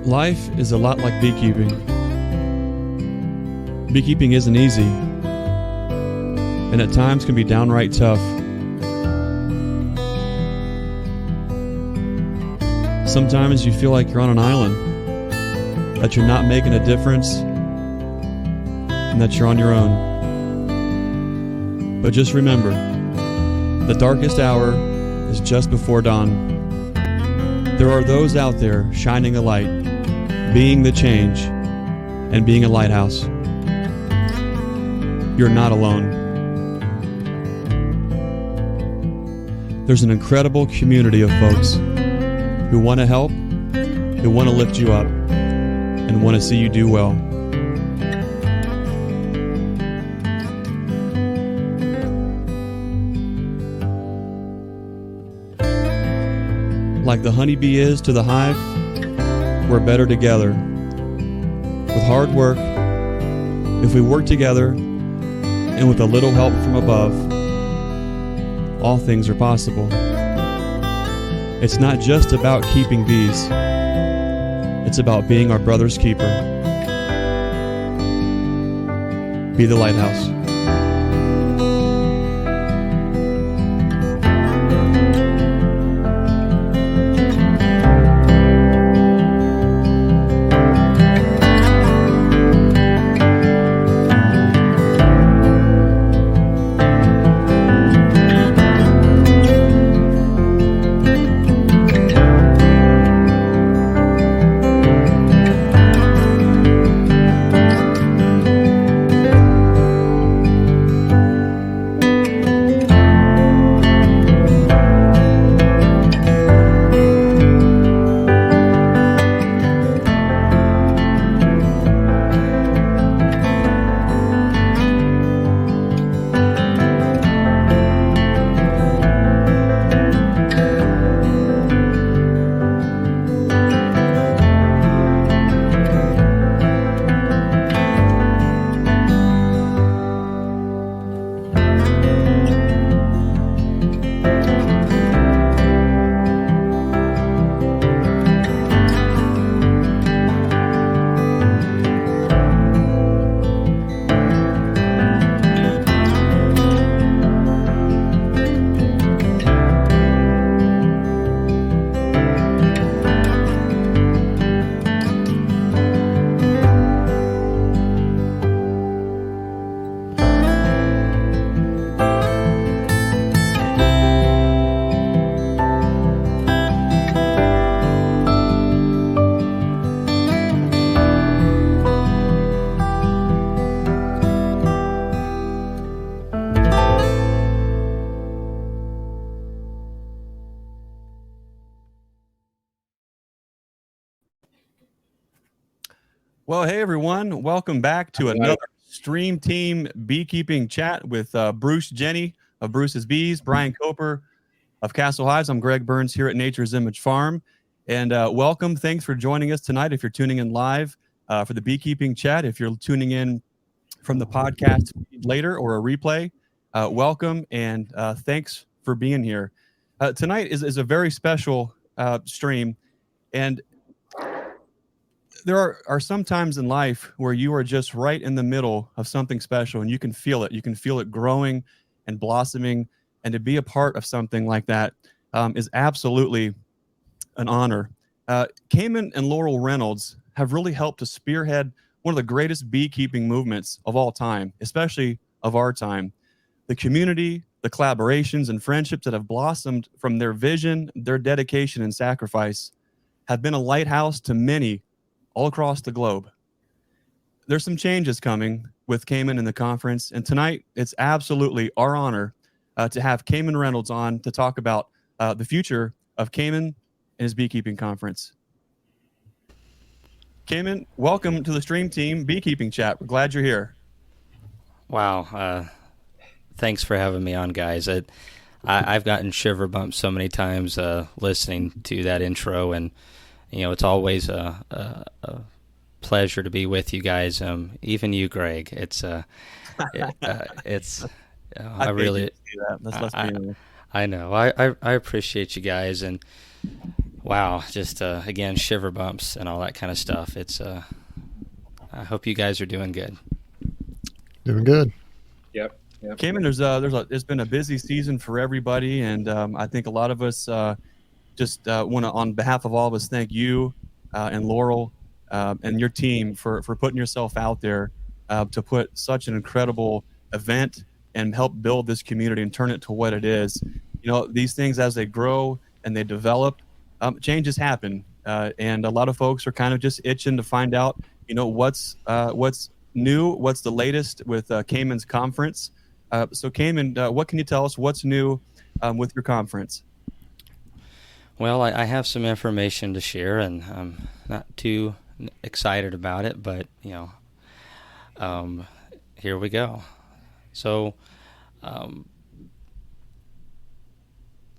Life is a lot like beekeeping. Beekeeping isn't easy, and at times can be downright tough. Sometimes you feel like you're on an island, that you're not making a difference, and that you're on your own. But just remember, the darkest hour is just before dawn. There are those out there shining a light, being the change, and being a lighthouse. You're not alone. There's an incredible community of folks who want to help, who want to lift you up, and want to see you do well. Like the honeybee is to the hive, we're better together. With hard work, if we work together, and with a little help from above, all things are possible. It's not just about keeping bees. It's about being our brother's keeper. Be the lighthouse. Well, hey everyone, welcome back to another Stream Team Beekeeping Chat with Bruce Jenny of Bruce's Bees, Brian Coper of Castle Hives. I'm Greg Burns here at Nature's Image Farm, and welcome. Thanks for joining us tonight. If you're tuning in live for the Beekeeping Chat, if you're tuning in from the podcast later or a replay, welcome and thanks for being here. Tonight is a very special stream, and there are some times in life where you are just right in the middle of something special and you can feel it. You can feel it growing and blossoming, and to be a part of something like that is absolutely an honor. Kamon and Laurel Reynolds have really helped to spearhead one of the greatest beekeeping movements of all time, especially of our time. The community, the collaborations and friendships that have blossomed from their vision, their dedication and sacrifice have been a lighthouse to many all across the globe. There's some changes coming with Kamon in the conference, and tonight it's absolutely our honor to have Kamon Reynolds on to talk about the future of Kamon and his beekeeping conference. Kamon, welcome to the Stream Team Beekeeping Chat. We're glad you're here. Wow. Thanks for having me on, guys. I've gotten shiver bumps so many times listening to that intro, and it's always a pleasure to be with you guys. Even you, Greg. It's I really. I know. I appreciate you guys, and Wow, just again, shiver bumps and all that kind of stuff. It's I hope you guys are doing good. Doing good. Yep. Kamon, it's been a busy season for everybody, and I think a lot of us just want to, on behalf of all of us, thank you and Laurel and your team for putting yourself out there to put such an incredible event and help build this community and turn it to what it is. You know, these things, as they grow and they develop, changes happen, and a lot of folks are kind of just itching to find out, you know, what's new, what's the latest with Kamon's conference. So Kamon, what can you tell us? What's new with your conference? Well, I have some information to share, and I'm not too excited about it, but here we go. So,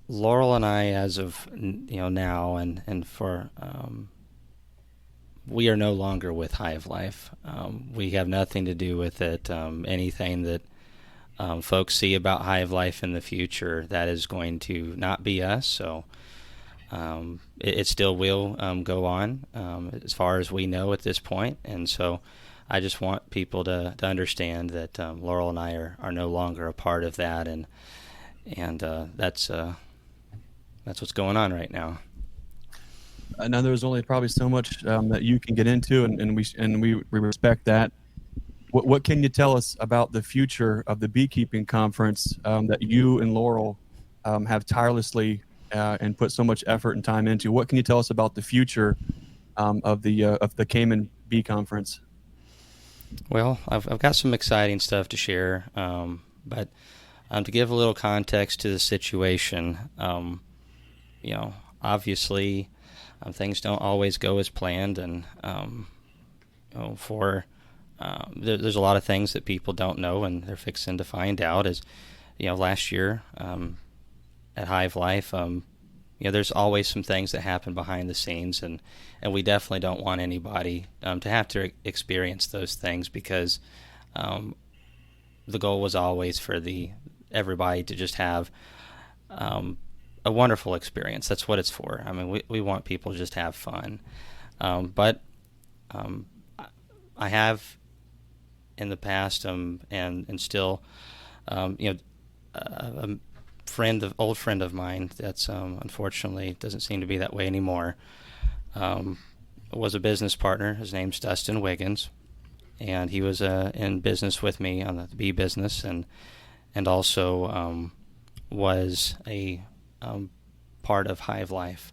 Laurel and I, as of now, and for we are no longer with Hive Life. We have nothing to do with it. Anything that folks see about Hive Life in the future, that is going to not be us. So. It still will go on as far as we know at this point, and so I just want people to understand that Laurel and I are no longer a part of that, and that's what's going on right now. I know there's only probably so much that you can get into, and we respect that. What can you tell us about the future of the beekeeping conference that you and Laurel have tirelessly and put so much effort and time into? What can you tell us about the future of the Kamon Bee Conference? Well, I've got some exciting stuff to share, but to give a little context to the situation, obviously things don't always go as planned, and there's a lot of things that people don't know, and they're fixing to find out. As last year. At Hive Life, there's always some things that happen behind the scenes, and we definitely don't want anybody to have to experience those things, because the goal was always for everybody to just have a wonderful experience. That's what it's for. I mean, we want people to just have fun. But I have in the past and still, old friend of mine that's unfortunately doesn't seem to be that way anymore, was a business partner. His name's Dustin Wiggins, and he was in business with me on the bee business, and also was a part of Hive Life.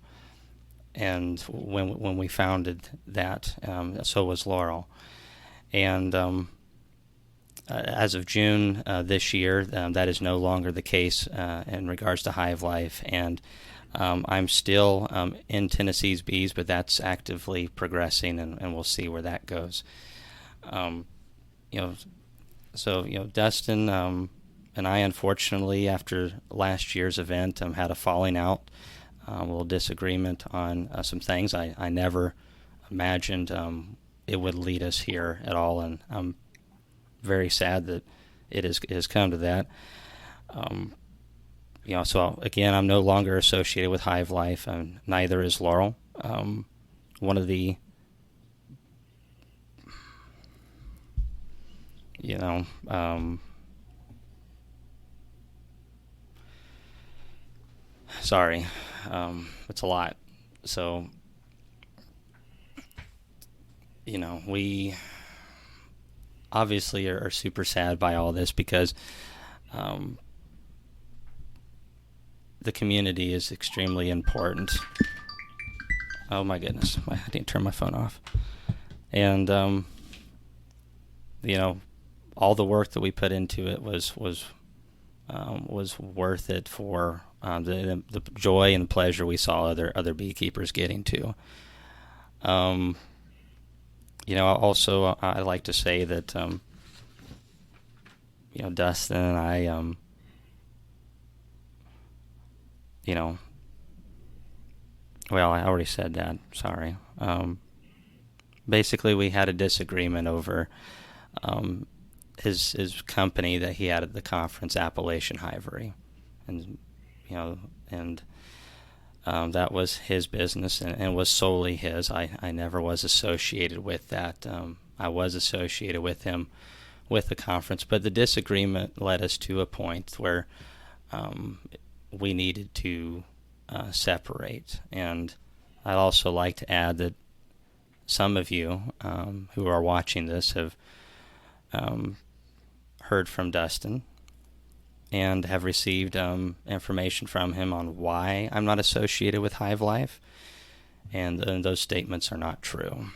And when we founded that, so was Laurel. And as of June this year, that is no longer the case in regards to Hive Life, and I'm still in Tennessee's Bees, but that's actively progressing, and we'll see where that goes. Dustin and I, unfortunately, after last year's event, had a falling out, a little disagreement on some things. I never imagined it would lead us here at all, and I'm very sad that it has come to that. So again, I'm no longer associated with Hive Life, and neither is Laurel. One of the, sorry, it's a lot. So, we obviously are super sad by all this, because the community is extremely important. Oh my goodness, I didn't turn my phone off. And all the work that we put into it was worth it for the joy and pleasure we saw other beekeepers getting to. Also, I like to say that, Dustin and I, well, I already said that, sorry. Basically, we had a disagreement over his company that he had at the conference, Appalachian Hivery. And That was his business and was solely his. I never was associated with that. I was associated with him with the conference, but the disagreement led us to a point where we needed to separate. And I'd also like to add that some of you who are watching this have heard from Dustin and have received information from him on why I'm not associated with Hive Life, and those statements are not true.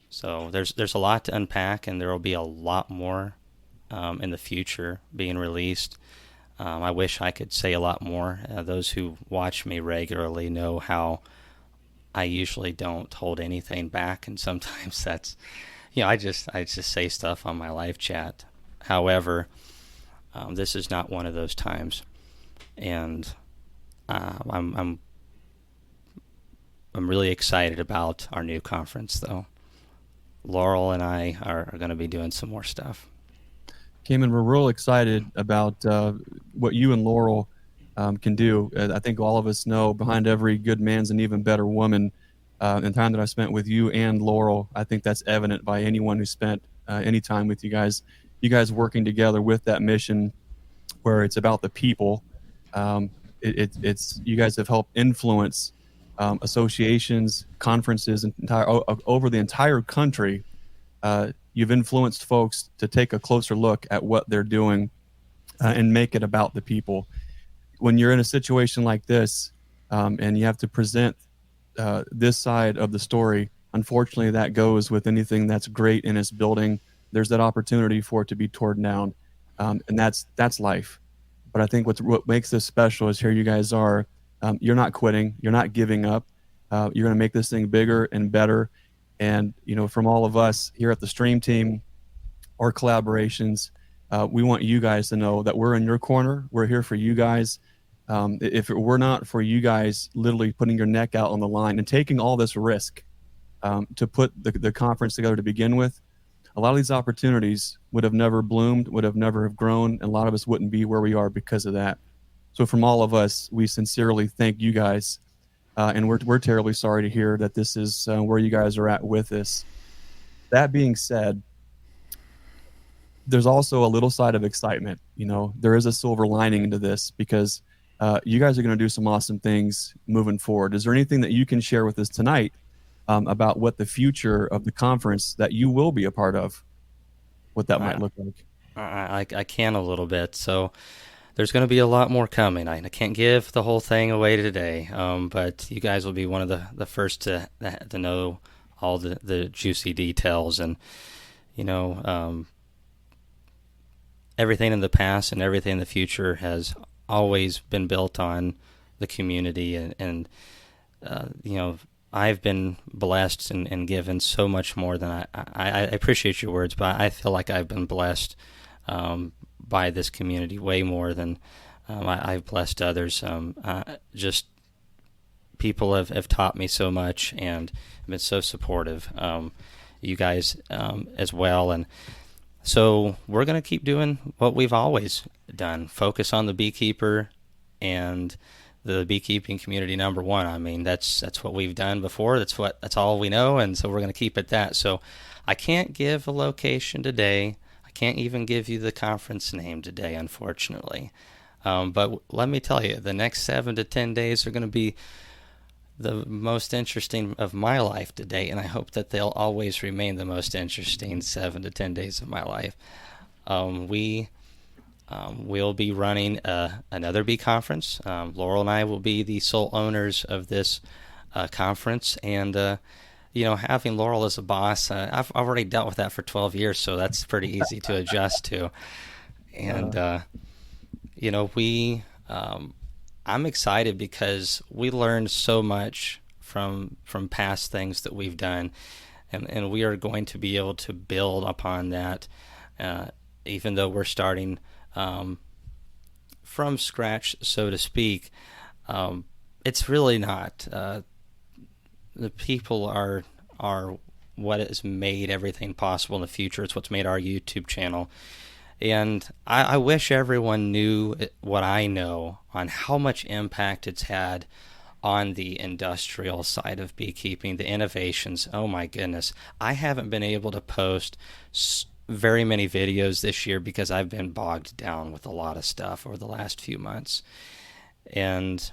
So there's a lot to unpack, and there will be a lot more in the future being released. I wish I could say a lot more. Those who watch me regularly know how I usually don't hold anything back, and sometimes that's, I just say stuff on my live chat. However, this is not one of those times, and I'm really excited about our new conference, though. Laurel and I are going to be doing some more stuff. Kamon, we're real excited about what you and Laurel can do. I think all of us know behind every good man's an even better woman. And the time that I spent with you and Laurel, I think that's evident by anyone who spent any time with you guys. You guys working together with that mission where it's about the people. It's you guys have helped influence associations, conferences, over the entire country. You've influenced folks to take a closer look at what they're doing and make it about the people. When you're in a situation like this and you have to present this side of the story, unfortunately, that goes with anything that's great in its building. There's that opportunity for it to be torn down, and that's life. But I think what makes this special is here you guys are. You're not quitting. You're not giving up. You're going to make this thing bigger and better. And, from all of us here at the Stream Team or collaborations, we want you guys to know that we're in your corner. We're here for you guys. If it were not for you guys literally putting your neck out on the line and taking all this risk to put the conference together to begin with, a lot of these opportunities would have never bloomed, would have never have grown, and a lot of us wouldn't be where we are because of that. So from all of us, we sincerely thank you guys. And we're terribly sorry to hear that this is where you guys are at with this. That being said, there's also a little side of excitement. There is a silver lining into this because you guys are going to do some awesome things moving forward. Is there anything that you can share with us tonight about what the future of the conference that you will be a part of, what that might look like? I can a little bit. So there's going to be a lot more coming. I can't give the whole thing away today, but you guys will be one of the first to know all the juicy details. And, everything in the past and everything in the future has always been built on the community. And I've been blessed and given so much more than I appreciate your words, but I feel like I've been blessed by this community way more than I've blessed others. Just people have taught me so much and been so supportive. You guys as well. And so we're going to keep doing what we've always done, focus on the beekeeper and the beekeeping community number one. I mean, that's what we've done before. That's all we know, and so we're going to keep it that. So I can't give a location today. I can't even give you the conference name today, unfortunately. But let me tell you, the next 7 to 10 days are going to be the most interesting of my life to date, and I hope that they'll always remain the most interesting 7 to 10 days of my life. We'll be running another bee conference. Laurel and I will be the sole owners of this conference, and having Laurel as a boss, I've already dealt with that for 12 years, so that's pretty easy to adjust to. And I'm excited because we learned so much from past things that we've done, and we are going to be able to build upon that, even though we're starting from scratch, so to speak. It's really not. The people are what has made everything possible in the future. It's what's made our YouTube channel And I wish everyone knew what I know on how much impact it's had on the industrial side of beekeeping, the innovations. Oh my goodness. I haven't been able to post very many videos this year because I've been bogged down with a lot of stuff over the last few months. And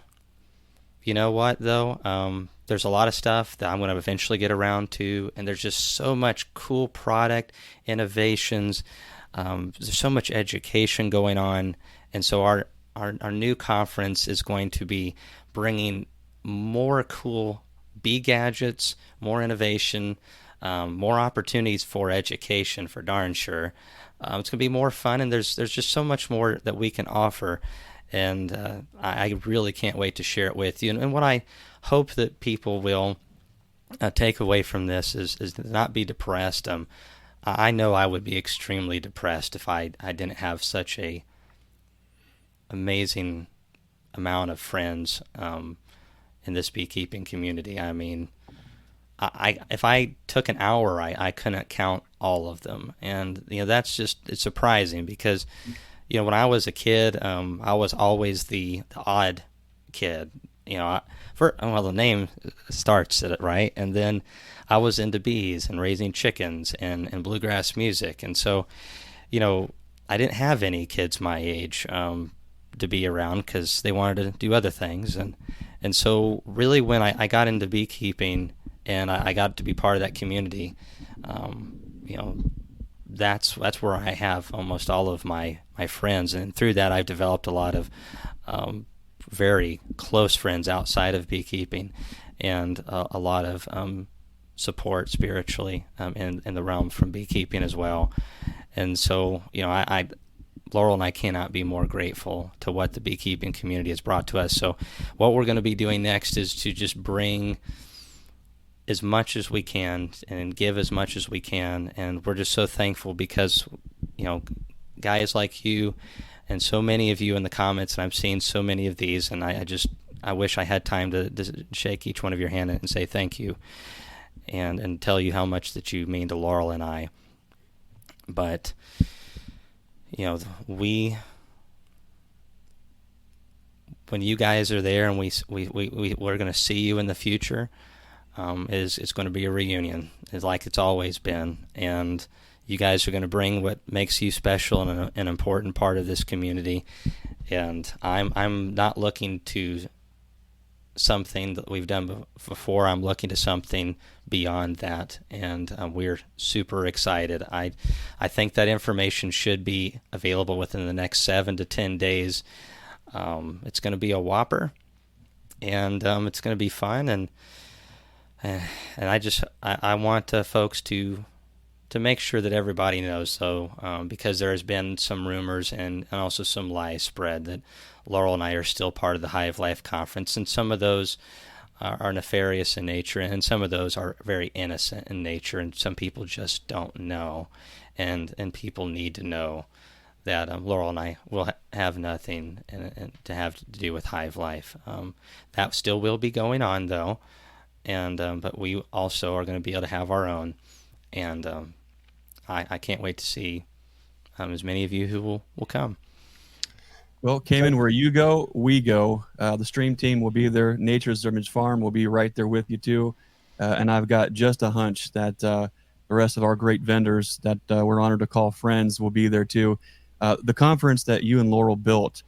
you know what, though? There's a lot of stuff that I'm going to eventually get around to, and there's just so much cool product innovations. There's so much education going on, and so our new conference is going to be bringing more cool bee gadgets, more innovation, more opportunities for education, for darn sure. It's going to be more fun, and there's just so much more that we can offer, and I really can't wait to share it with you. And what I hope that people will take away from this is to not be depressed. I know I would be extremely depressed if I didn't have such a amazing amount of friends in this beekeeping community. I mean, if I took an hour, I couldn't count all of them, and that's it's surprising because when I was a kid, I was always the odd kid. The name starts at it, right? And then I was into bees and raising chickens and bluegrass music, and so I didn't have any kids my age to be around because they wanted to do other things, and so really when I got into beekeeping and I got to be part of that community, that's where I have almost all of my friends, and through that I've developed a lot of very close friends outside of beekeeping, and a lot of support spiritually in the realm from beekeeping as well. And so Laurel and I cannot be more grateful to what the beekeeping community has brought to us. So what we're going to be doing next is to just bring as much as we can and give as much as we can, and we're just so thankful because guys like you and so many of you in the comments, and I've seen so many of these, and I wish I had time to shake each one of your hand and say thank you and tell you how much that you mean to Laurel and I. But when you guys are there and we're going to see you in the future, it's going to be a reunion. It's like it's always been, and you guys are going to bring what makes you special and an important part of this community. And I'm not looking to something that we've done before. I'm looking to something beyond that, and we're super excited. I think that information should be available within the next 7 to 10 days. It's going to be a whopper, and it's going to be fun, and I want folks to make sure that everybody knows, so because there has been some rumors and also some lies spread that Laurel and I are still part of the Hive Life Conference, and some of those are nefarious in nature, and some of those are very innocent in nature, and some people just don't know, and people need to know that Laurel and I will have nothing to have to do with Hive Life. That still will be going on, though, and but we also are going to be able to have our own, and I can't wait to see as many of you who will come. Well, Kamon, where you go, we go. The stream team will be there. Nature's Image Farm will be right there with you, too. And I've got just a hunch that the rest of our great vendors that we're honored to call friends will be there, too. The conference that you and Laurel built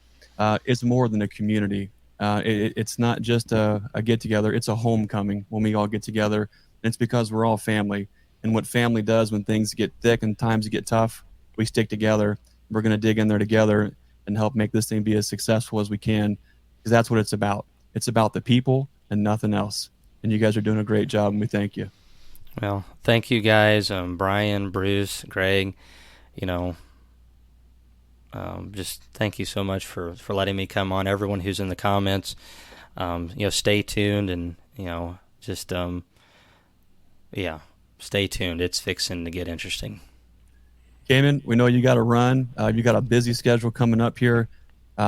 is more than a community. It's not just a get-together. It's a homecoming when we all get together. And it's because we're all family. And what family does when things get thick and times get tough, we stick together. We're going to dig in there together and help make this thing be as successful as we can, because that's what it's about. It's about the people and nothing else. And you guys are doing a great job, and we thank you. Well, thank you guys, Brian, Bruce, Greg. Just thank you so much for letting me come on. Everyone who's in the comments, stay tuned, and stay tuned. It's fixing to get interesting. Kamon, we know you got to run. You got a busy schedule coming up here.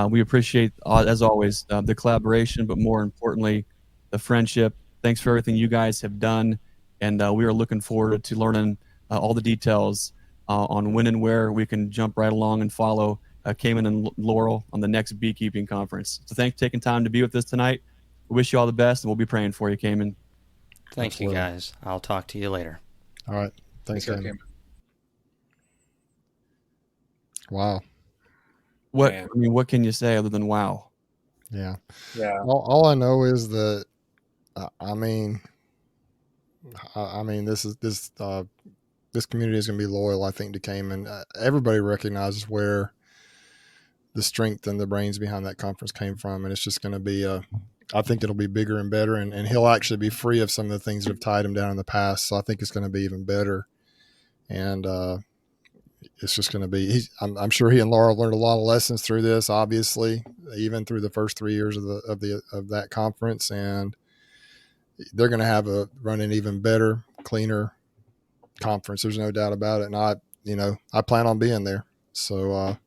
We appreciate, as always, the collaboration, but more importantly, the friendship. Thanks for everything you guys have done, and we are looking forward to learning all the details on when and where we can jump right along and follow Kamon and Laurel on the next beekeeping conference. So thanks for taking time to be with us tonight. We wish you all the best, and we'll be praying for you, Kamon. Thank Absolutely. you, guys. I'll talk to you later. All right. Thanks, Take care, Cam. Cam. Wow. Man. What can you say other than wow? Yeah. Yeah. All I know is that, this community is going to be loyal, I think, to Cayman. Everybody recognizes where the strength and the brains behind that conference came from. And it's just going to be, I think it'll be bigger and better. And he'll actually be free of some of the things that have tied him down in the past. So I think it's going to be even better. And, it's just going to be. I'm sure he and Laura learned a lot of lessons through this. Obviously, even through the first 3 years of that conference, and they're going to have a run an even better, cleaner conference. There's no doubt about it. And I plan on being there. So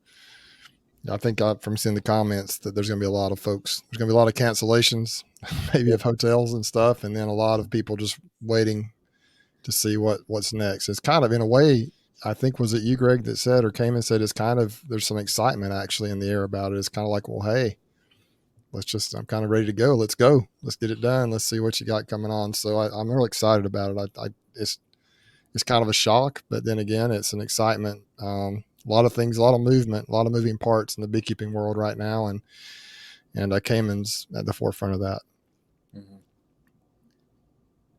I think from seeing the comments that there's going to be a lot of folks. There's going to be a lot of cancellations, maybe of hotels and stuff, and then a lot of people just waiting to see what's next. It's kind of, in a way, I think, was it you, Greg, that said, or came and said, it's kind of, there's some excitement actually in the air about it. It's kind of like, well, hey, I'm kind of ready to go. Let's go. Let's get it done. Let's see what you got coming on. So I'm really excited about it. It's kind of a shock, but then again, it's an excitement. A lot of things, a lot of movement, a lot of moving parts in the beekeeping world right now. And Kamon's at the forefront of that. Mm-hmm.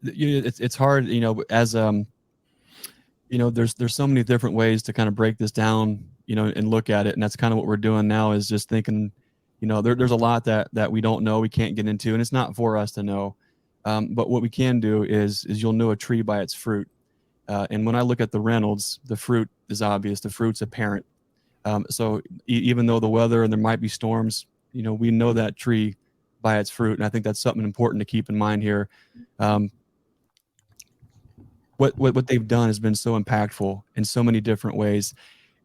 It's hard, as there's so many different ways to kind of break this down, and look at it. And that's kind of what we're doing now, is just thinking, there's a lot that we don't know, we can't get into, and it's not for us to know. But what we can do is you'll know a tree by its fruit. And when I look at the Reynolds, the fruit is obvious. The fruit's apparent. So even though the weather and there might be storms, we know that tree by its fruit. And I think that's something important to keep in mind here. What they've done has been so impactful in so many different ways.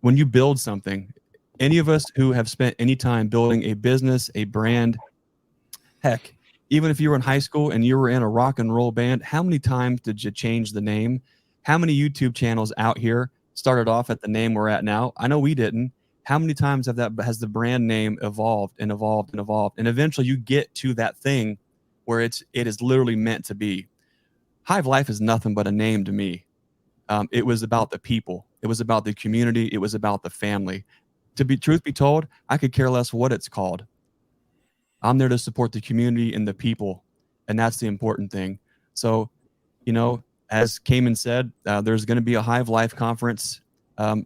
When you build something, any of us who have spent any time building a business, a brand, heck, even if you were in high school and you were in a rock and roll band, how many times did you change the name? How many YouTube channels out here started off at the name we're at now? I know we didn't. How many times has the brand name evolved and evolved and evolved? And eventually you get to that thing where it is literally meant to be. Hive Life is nothing but a name to me. It was about the people. It was about the community. It was about the family. Truth be told, I could care less what it's called. I'm there to support the community and the people, and that's the important thing. So, as Kamon said, there's going to be a Hive Life conference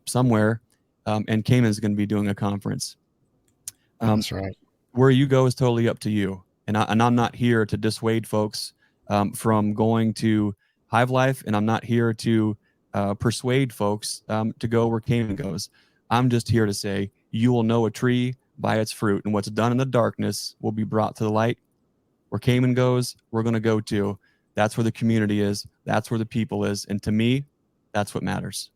somewhere, and Kamon's going to be doing a conference. That's right. Where you go is totally up to you, and I'm not here to dissuade folks from going to Hive Life, and I'm not here to persuade folks to go where Kamon goes. I'm just here to say you will know a tree by its fruit, and what's done in the darkness will be brought to the light. Where Kamon goes, we're going to go to. That's where the community is. That's where the people is. And to me, that's what matters.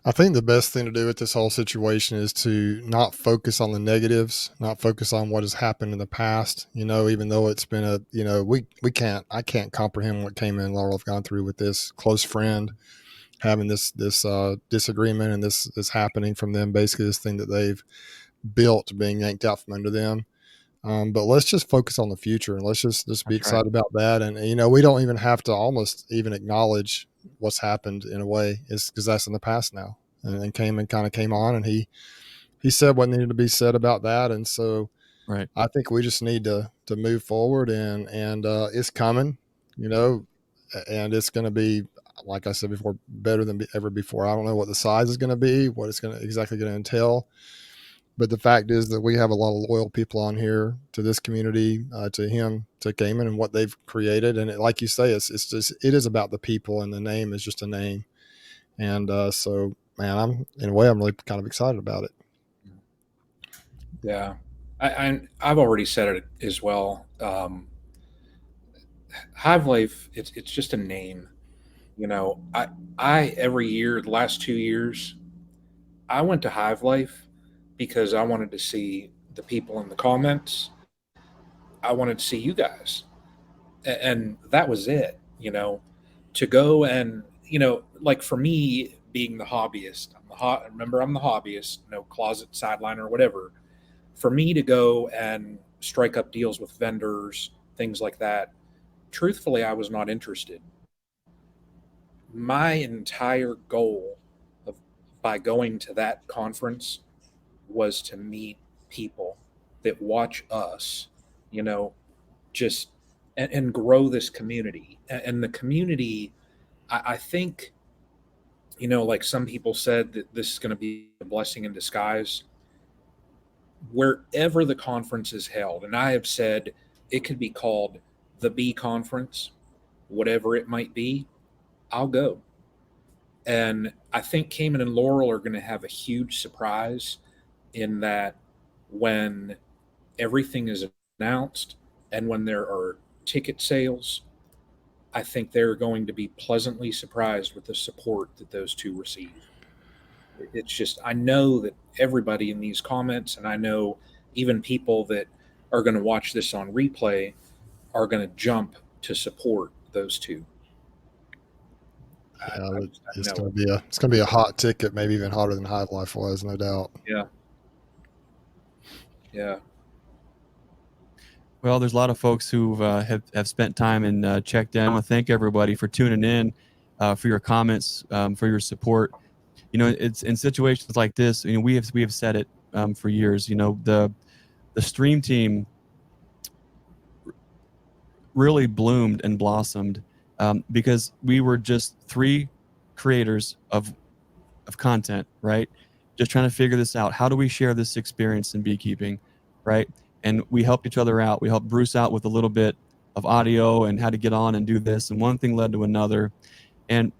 I think the best thing to do with this whole situation is to not focus on the negatives, not focus on what has happened in the past. Even though it's been I can't comprehend what Kamon and Laurel have gone through with this close friend having this disagreement and this happening from them, basically this thing that they've built being yanked out from under them. But let's just focus on the future, and let's just be excited about that. And, we don't even have to almost even acknowledge what's happened in a way, is because that's in the past now. And then Kamon kind of came on and he said what needed to be said about that. And so I think we just need to move forward and it's coming, and it's going to be, like I said before, better than ever before. I don't know what the size is going to be, what it's exactly going to entail. But the fact is that we have a lot of loyal people on here to this community, to him, to Kamon, and what they've created. And like you say, it is about the people, and the name is just a name. And so, man, I'm really kind of excited about it. Yeah, I've already said it as well. Hive Life, it's just a name. I every year, the last 2 years, I went to Hive Life because I wanted to see the people in the comments. I wanted to see you guys, and that was it. To go and like for me, being the hobbyist. Remember, I'm the hobbyist, no closet sideline or whatever. For me to go and strike up deals with vendors, things like that, truthfully, I was not interested. My entire goal of by going to that conference was to meet people that watch us, you know, just and grow this community. And the community, I think, like some people said that this is going to be a blessing in disguise. Wherever the conference is held, and I have said it could be called the Bee Conference, whatever it might be, I'll go. And I think Cayman and Laurel are going to have a huge surprise in that when everything is announced and when there are ticket sales, I think they're going to be pleasantly surprised with the support that those two receive. It's just, I know that everybody in these comments, and I know even people that are going to watch this on replay, are going to jump to support those two. Yeah, I it's know going it. to be a hot ticket, maybe even hotter than Hive Life was, no doubt. Yeah. Yeah. Well, there's a lot of folks who have spent time and checked in. I want to thank everybody for tuning in, for your comments, for your support. It's in situations like this. We have said it for years. The stream team really bloomed and blossomed because we were just three creators of content, right? Just trying to figure this out. How do we share this experience in beekeeping, right? And we helped each other out. We helped Bruce out with a little bit of audio and how to get on and do this. And one thing led to another. And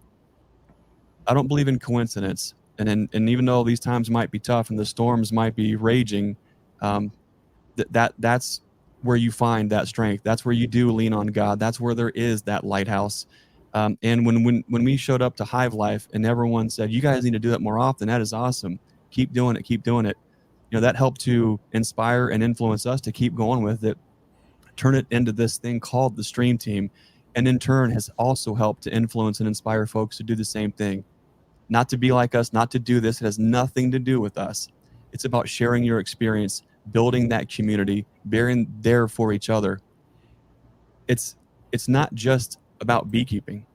I don't believe in coincidence. And even though these times might be tough and the storms might be raging, that's where you find that strength. That's where you do lean on God. That's where there is that lighthouse. And when we showed up to Hive Life and everyone said, you guys need to do that more often, that is awesome. Keep doing it. Keep doing it. That helped to inspire and influence us to keep going with it, turn it into this thing called the Stream Team. And in turn has also helped to influence and inspire folks to do the same thing. Not to be like us, not to do this. It has nothing to do with us. It's about sharing your experience, building that community, being there for each other. It's not just about beekeeping.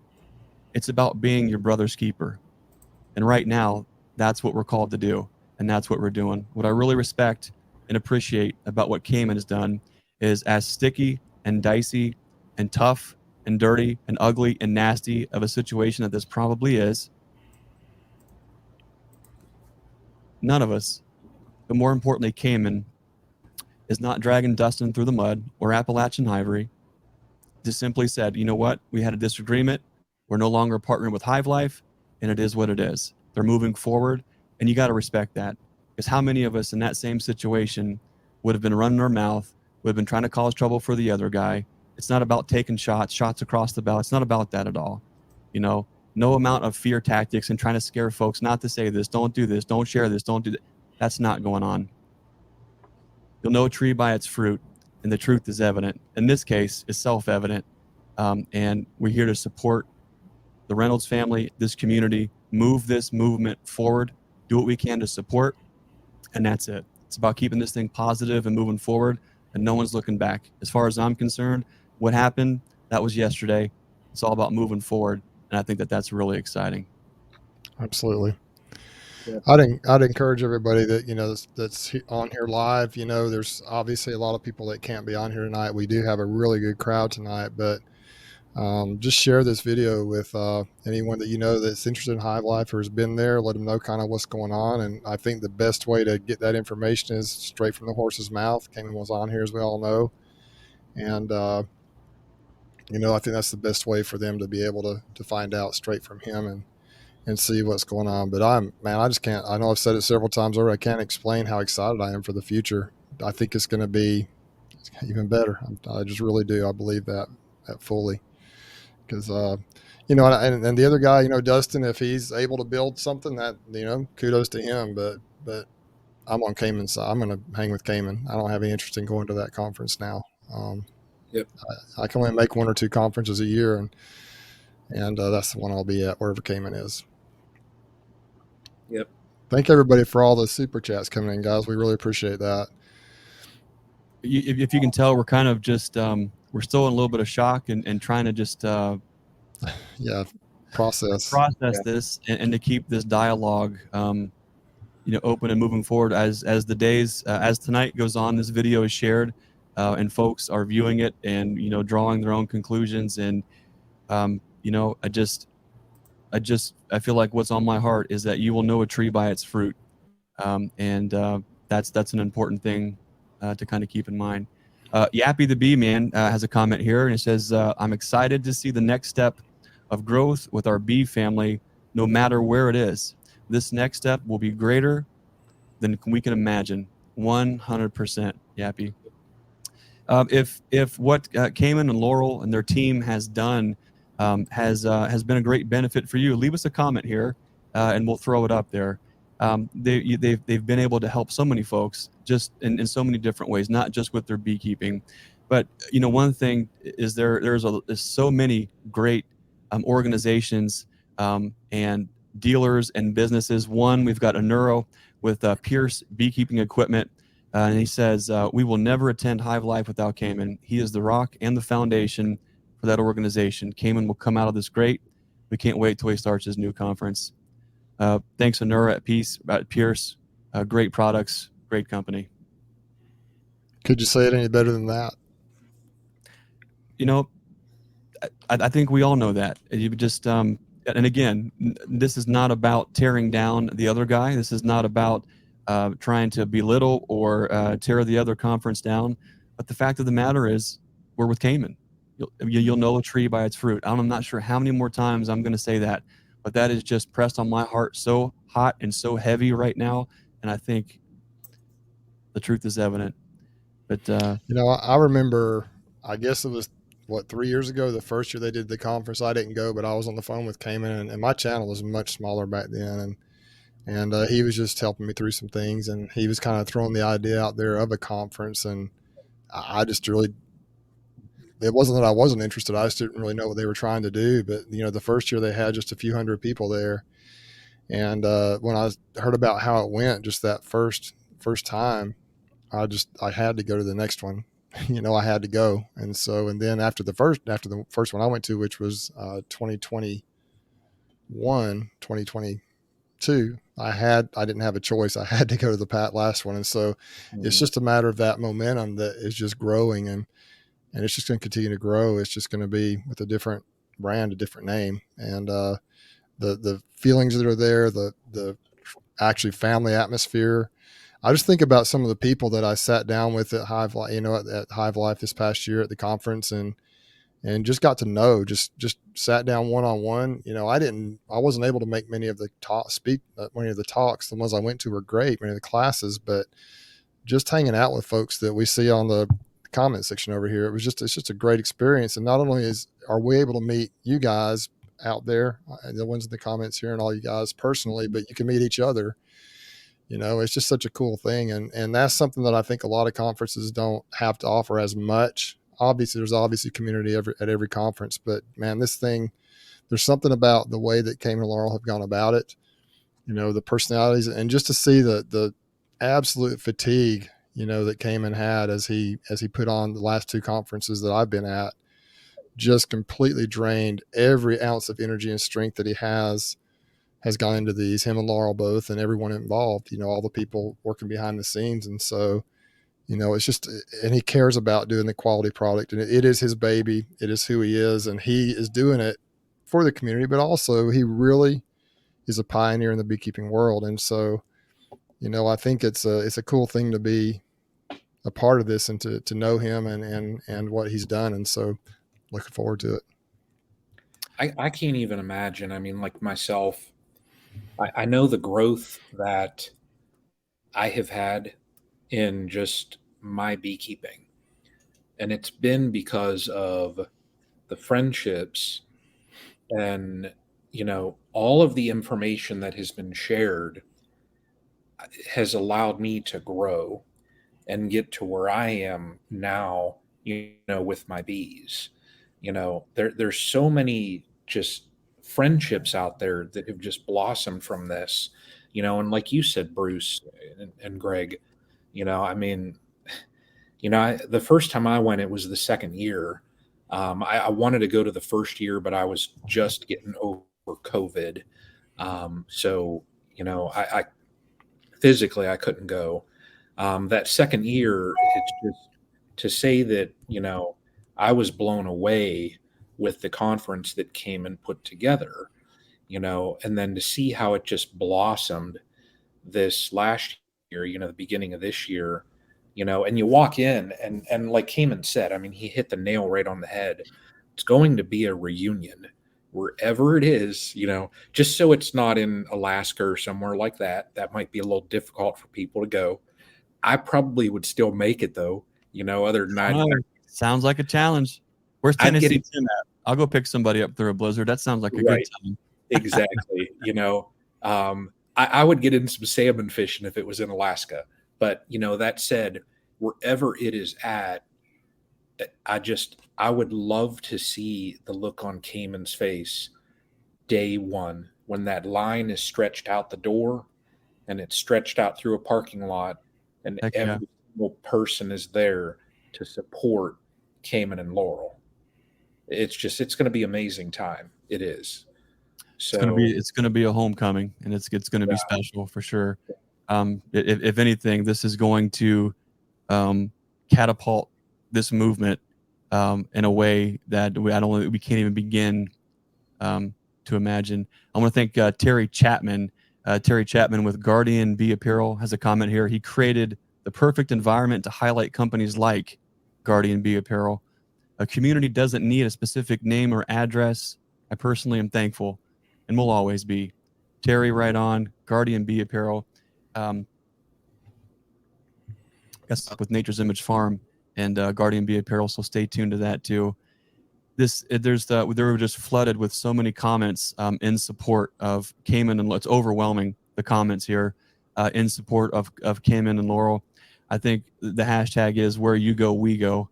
It's about being your brother's keeper. And right now, that's what we're called to do. And that's what we're doing. What I really respect and appreciate about what Kamon has done is, as sticky and dicey and tough and dirty and ugly and nasty of a situation that this probably is, none of us, but more importantly, Kamon, is not dragging Dustin through the mud or Appalachian Ivory. Just simply said, you know what? We had a disagreement. We're no longer partnering with Hive Life, and it is what it is. They're moving forward, and you got to respect that. Because how many of us in that same situation would have been running our mouth, would have been trying to cause trouble for the other guy? It's not about taking shots across the bow. It's not about that at all. No amount of fear tactics and trying to scare folks not to say this, don't do this, don't share this, don't do that. That's not going on. You'll know a tree by its fruit, and the truth is evident. In this case, it's self-evident. And we're here to support the Reynolds family, this community, move this movement forward, do what we can to support, and that's it. It's about keeping this thing positive and moving forward, and no one's looking back. As far as I'm concerned, what happened, that was yesterday. It's all about moving forward, and I think that that's really exciting. Absolutely. Yeah. I'd encourage everybody that that's on here live. There's obviously a lot of people that can't be on here tonight. We do have a really good crowd tonight, but just share this video with anyone that that's interested in Hive Life or has been there. Let them know kind of what's going on. And I think the best way to get that information is straight from the horse's mouth. Kamon was on here, as we all know, and I think that's the best way for them to be able to find out straight from him and see what's going on. But I just can't. I know I've said it several times already. I can't explain how excited I am for the future. I think it's going to be even better. I just really do. I believe that fully. Because and the other guy, Dustin, if he's able to build something, that kudos to him. But I'm on Kamon's side. I'm going to hang with Kamon. I don't have any interest in going to that conference now. Yep. I can only make one or two conferences a year, and that's the one I'll be at, wherever Kamon is. Yep. Thank everybody for all the super chats coming in, guys. We really appreciate that. If you can tell, we're kind of just we're still in a little bit of shock and trying to just Yeah, process. process this and to keep this dialogue open and moving forward as the days as tonight goes on. This video is shared and folks are viewing it and drawing their own conclusions. And I feel like what's on my heart is that you will know a tree by its fruit. And that's an important thing to kind of keep in mind. Yappy the Bee Man has a comment here, and it says, I'm excited to see the next step of growth with our bee family, no matter where it is. This next step will be greater than we can imagine. 100%, Yappy. If what Kamon and Laurel and their team has done has been a great benefit for you, leave us a comment here, and we'll throw it up there. They've been able to help so many folks just in so many different ways, not just with their beekeeping, but one thing is there's so many great organizations and dealers and businesses. One, we've got Anuro with Pierce Beekeeping Equipment. And he says, we will never attend Hive Life without Kamon. He is the rock and the foundation for that organization. Kamon will come out of this great. We can't wait till he starts his new conference. Thanks, Anura at Pierce. Great products, great company. Could you say it any better than that? I think we all know that. You just, and again, this is not about tearing down the other guy. This is not about trying to belittle or tear the other conference down. But the fact of the matter is, we're with Kamon. You'll know a tree by its fruit. I'm not sure how many more times I'm going to say that, but that is just pressed on my heart so hot and so heavy right now. And I think the truth is evident. But I remember, I guess it was 3 years ago, the first year they did the conference. I didn't go, but I was on the phone with Kamon, and my channel was much smaller back then, and he was just helping me through some things, and he was kind of throwing the idea out there of a conference, and I just really, it wasn't that I wasn't interested. I just didn't really know what they were trying to do. But the first year they had just a few hundred people there, and when I heard about how it went, just that first time, I had to go to the next one. I had to go, and then after the first one I went to, which was 2022, I didn't have a choice. I had to go to the last one, and so it's just a matter of that momentum that is just growing, and it's just going to continue to grow. It's just going to be with a different brand, a different name, and the feelings that are there, the actually family atmosphere. I just think about some of the people that I sat down with at Hive Life, at Hive Life this past year at the conference, and just got to know, just sat down one-on-one. I wasn't able to make many of the talks. The ones I went to were great, many of the classes, but just hanging out with folks that we see on the comment section over here, it's just a great experience. And not only are we able to meet you guys out there, the ones in the comments here, and all you guys personally, but you can meet each other. It's just such a cool thing. And that's something that I think a lot of conferences don't have to offer as much. Obviously, there's community at every conference, but man, this thing, there's something about the way that Kamon and Laurel have gone about it, the personalities, and just to see the absolute fatigue, that Kamon had as he put on the last two conferences that I've been at, just completely drained every ounce of energy and strength that he has gone into these, him and Laurel both, and everyone involved, all the people working behind the scenes. And so, it's just, and he cares about doing the quality product, and it is his baby. It is who he is. And he is doing it for the community, but also he really is a pioneer in the beekeeping world. And so, I think it's a cool thing to be a part of this and to know him and what he's done. And so looking forward to it. I can't even imagine. I mean, like myself, I know the growth that I have had in just my beekeeping. And it's been because of the friendships and, all of the information that has been shared has allowed me to grow and get to where I am now, with my bees. There's so many just friendships out there that have just blossomed from this. And like you said, Bruce and Greg, I mean, the first time I went, it was the second year. I wanted to go to the first year, but I was just getting over COVID. So, I physically I couldn't go. That second year, it's just to say that, I was blown away with the conference that came and put together, and then to see how it just blossomed this last year, the beginning of this year, and you walk in and like Kamon said, I mean, he hit the nail right on the head. It's going to be a reunion wherever it is, just so it's not in Alaska or somewhere like that. That might be a little difficult for people to go. I probably would still make it though, other than that. Sounds like a challenge. Where's Tennessee Tim at? I'll go pick somebody up through a blizzard. That sounds like a good time. Exactly. I would get in some salmon fishing if it was in Alaska. But, that said, wherever it is at, I would love to see the look on Kamon's face day one when that line is stretched out the door and it's stretched out through a parking lot and every single person is there to support Kamon and Laurel. It's going to be amazing time. It is. So it's going to be a homecoming, and it's going to be special for sure. If anything, this is going to catapult this movement in a way that we can't even begin to imagine. I want to thank Terry Chapman. Terry Chapman with Guardian Bee Apparel has a comment here. He created the perfect environment to highlight companies like Guardian Bee Apparel. A community doesn't need a specific name or address. I personally am thankful and will always be. Terry, right on. Guardian Bee Apparel. With Nature's Image Farm and Guardian Bee Apparel, so stay tuned to that too. They were just flooded with so many comments in support of Kamon, and it's overwhelming, the comments here in support of Kamon and Laurel. I think the hashtag is where you go, we go.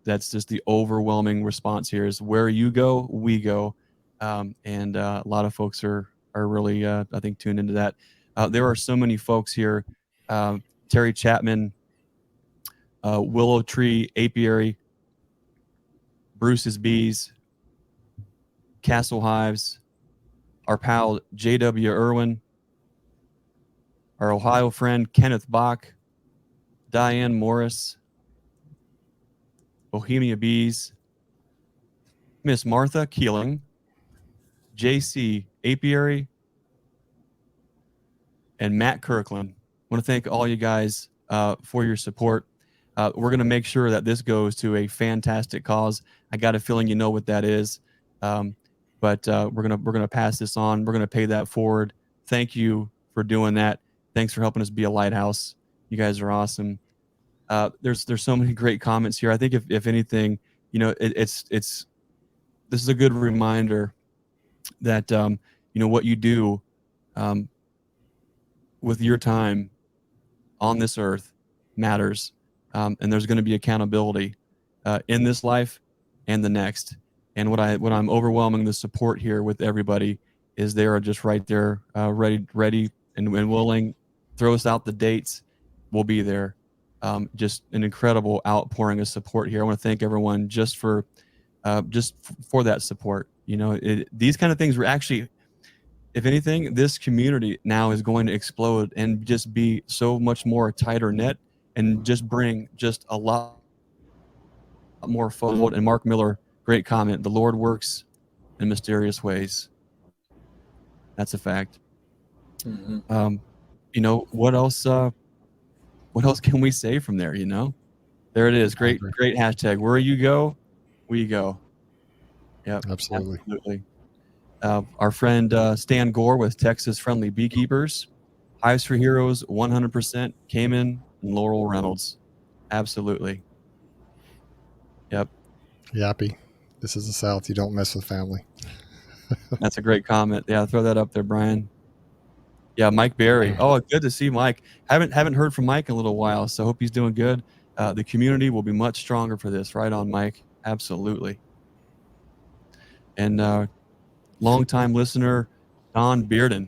That's just the overwhelming response here is where you go, we go. And a lot of folks are really, I think, tuned into that. There are so many folks here. Terry Chapman, Willow Tree Apiary, Bruce's Bees, Castle Hives, our pal J.W. Irwin, our Ohio friend Kenneth Bach, Diane Morris, Bohemia Bees, Miss Martha Keeling, JC Apiary, and Matt Kirkland. I want to thank all you guys for your support. We're going to make sure that this goes to a fantastic cause. I got a feeling you know what that is, but we're gonna pass this on. We're gonna pay that forward. Thank you for doing that. Thanks for helping us be a lighthouse. You guys are awesome. There's so many great comments here. I think if anything, this is a good reminder that what you do with your time on this earth matters, and there's going to be accountability in this life and the next. And what I'm overwhelming the support here with everybody is they are just right there, ready and willing. Throw us out the dates, we'll be there. Just an incredible outpouring of support here. I want to thank everyone just for that support. These kind of things were actually, if anything, this community now is going to explode and just be so much more tighter knit and just bring just a lot more forward. And Mark Miller, great comment. The Lord works in mysterious ways. That's a fact. Mm-hmm. What else? What else can we say from there? There it is. Great hashtag. Where you go, we go. Yep, absolutely. Our friend Stan Gore with Texas Friendly Beekeepers, Hives for Heroes, 100%. Kamon and Laurel Reynolds, absolutely. Yep. Yappy. This is the South. You don't mess with family. That's a great comment. Yeah, throw that up there, Brian. Yeah, Mike Berry. Oh, good to see Mike. Haven't heard from Mike in a little while, so hope he's doing good. The community will be much stronger for this. Right on, Mike. Absolutely. And longtime listener Don Bearden.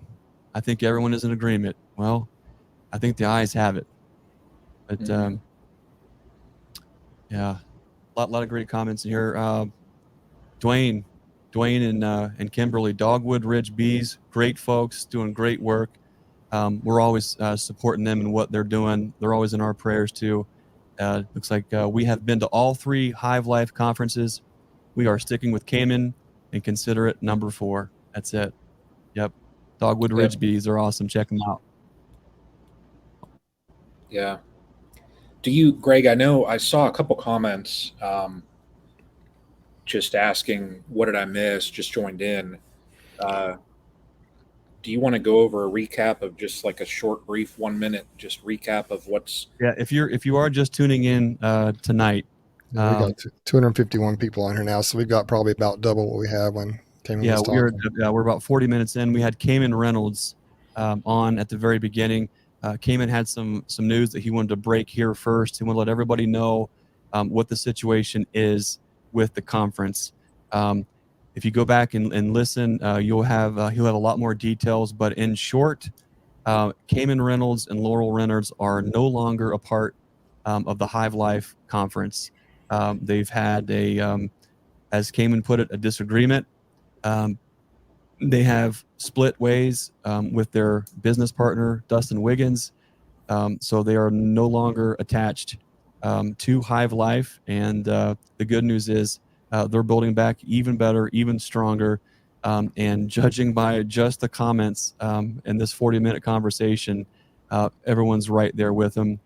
I think everyone is in agreement. Well, I think the ayes have it. But yeah, a lot of great comments in here. Dwayne and Kimberly, Dogwood Ridge Bees, great folks, doing great work. We're always supporting them and what they're doing. They're always in our prayers too. Looks like we have been to all 3 Hive Life conferences. We are sticking with Kamon and consider it number 4. That's it. Yep. Dogwood Ridge Bees are awesome. Check them out. Yeah. Do you, Greg, I know I saw a couple comments just asking, what did I miss? Just joined in. Do you want to go over a recap of just like a short, brief 1 minute, just recap of what's. Yeah. If you are just tuning in tonight, We got 251 people on here now, so we've got probably about double what we had when Kamon was talking. We're about 40 minutes in. We had Kamon Reynolds on at the very beginning. Kamon had some news that he wanted to break here first. He wanted to let everybody know what the situation is with the conference. If you go back and listen, he'll have a lot more details. But in short, Kamon Reynolds and Laurel Reynolds are no longer a part of the Hive Life conference. They've had as Kamon put it, a disagreement. They have split ways with their business partner, Dustin Wiggins. So they are no longer attached to Hive Life. And the good news is they're building back even better, even stronger. And judging by just the comments in this 40-minute conversation, everyone's right there with them.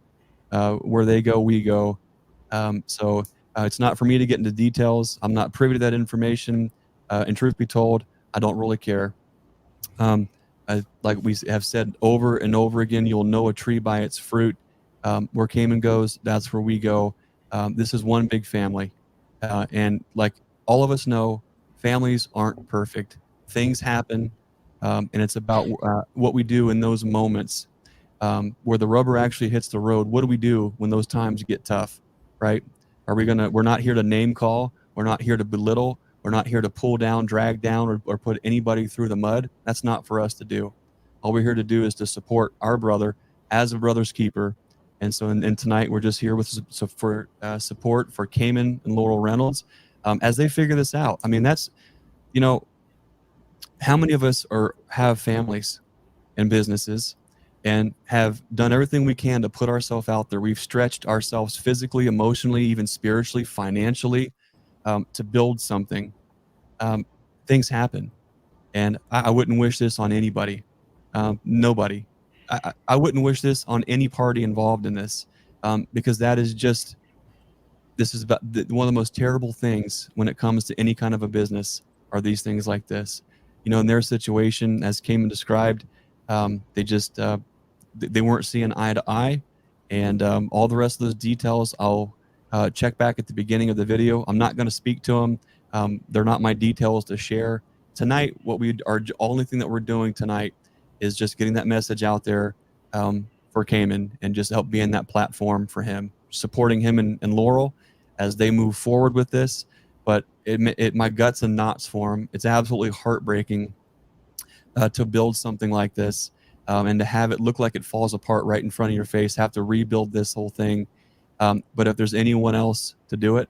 Where they go, we go. So it's not for me to get into details. I'm not privy to that information. And truth be told, I don't really care. Like we have said over and over again, you'll know a tree by its fruit. Where Kamon goes, that's where we go. This is one big family. And like all of us know, families aren't perfect. Things happen. And it's about what we do in those moments where the rubber actually hits the road. What do we do when those times get tough, right? We're not here to name call. We're not here to belittle. We're not here to pull down, drag down, or put anybody through the mud. That's not for us to do. All we're here to do is to support our brother as a brother's keeper. And so, and tonight we're just here with support for Kamon and Laurel Reynolds as they figure this out. I mean, that's, how many of us have families and businesses and have done everything we can to put ourselves out there. We've stretched ourselves physically, emotionally, even spiritually, financially to build something. Things happen. And I wouldn't wish this on anybody. Nobody. I wouldn't wish this on any party involved in this because this is about one of the most terrible things when it comes to any kind of a business are these things like this. In their situation, as Kamon described, they just they weren't seeing eye to eye, and all the rest of those details I'll check back at the beginning of the video. I'm not going to speak to them. They're not my details to share tonight. Only thing that we're doing tonight is just getting that message out there for Kamon and just help being that platform for him, supporting him and Laurel as they move forward with this. But my guts and knots for him. It's absolutely heartbreaking to build something like this and to have it look like it falls apart right in front of your face, have to rebuild this whole thing. But if there's anyone else to do it,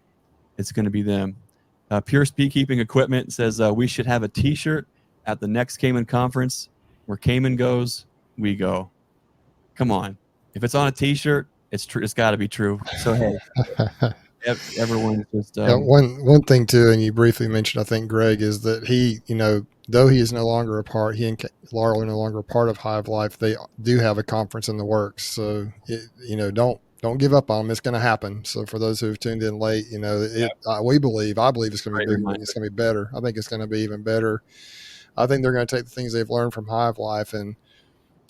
it's going to be them. Pierce Beekeeping Equipment says we should have a T-shirt at the next Kamon conference. Where Kamon goes, we go. Come on. If it's on a T-shirt, it's true. It's got to be true. So, hey, everyone's just... one thing, too, and you briefly mentioned, I think, Greg, is that he, though he is no longer a part, he and Laurel are no longer a part of Hive Life, they do have a conference in the works. So, don't give up on them. It's going to happen. So for those who've tuned in late, I believe it's going to be bigger. It's going to be better. I think it's going to be even better. I think they're going to take the things they've learned from Hive Life and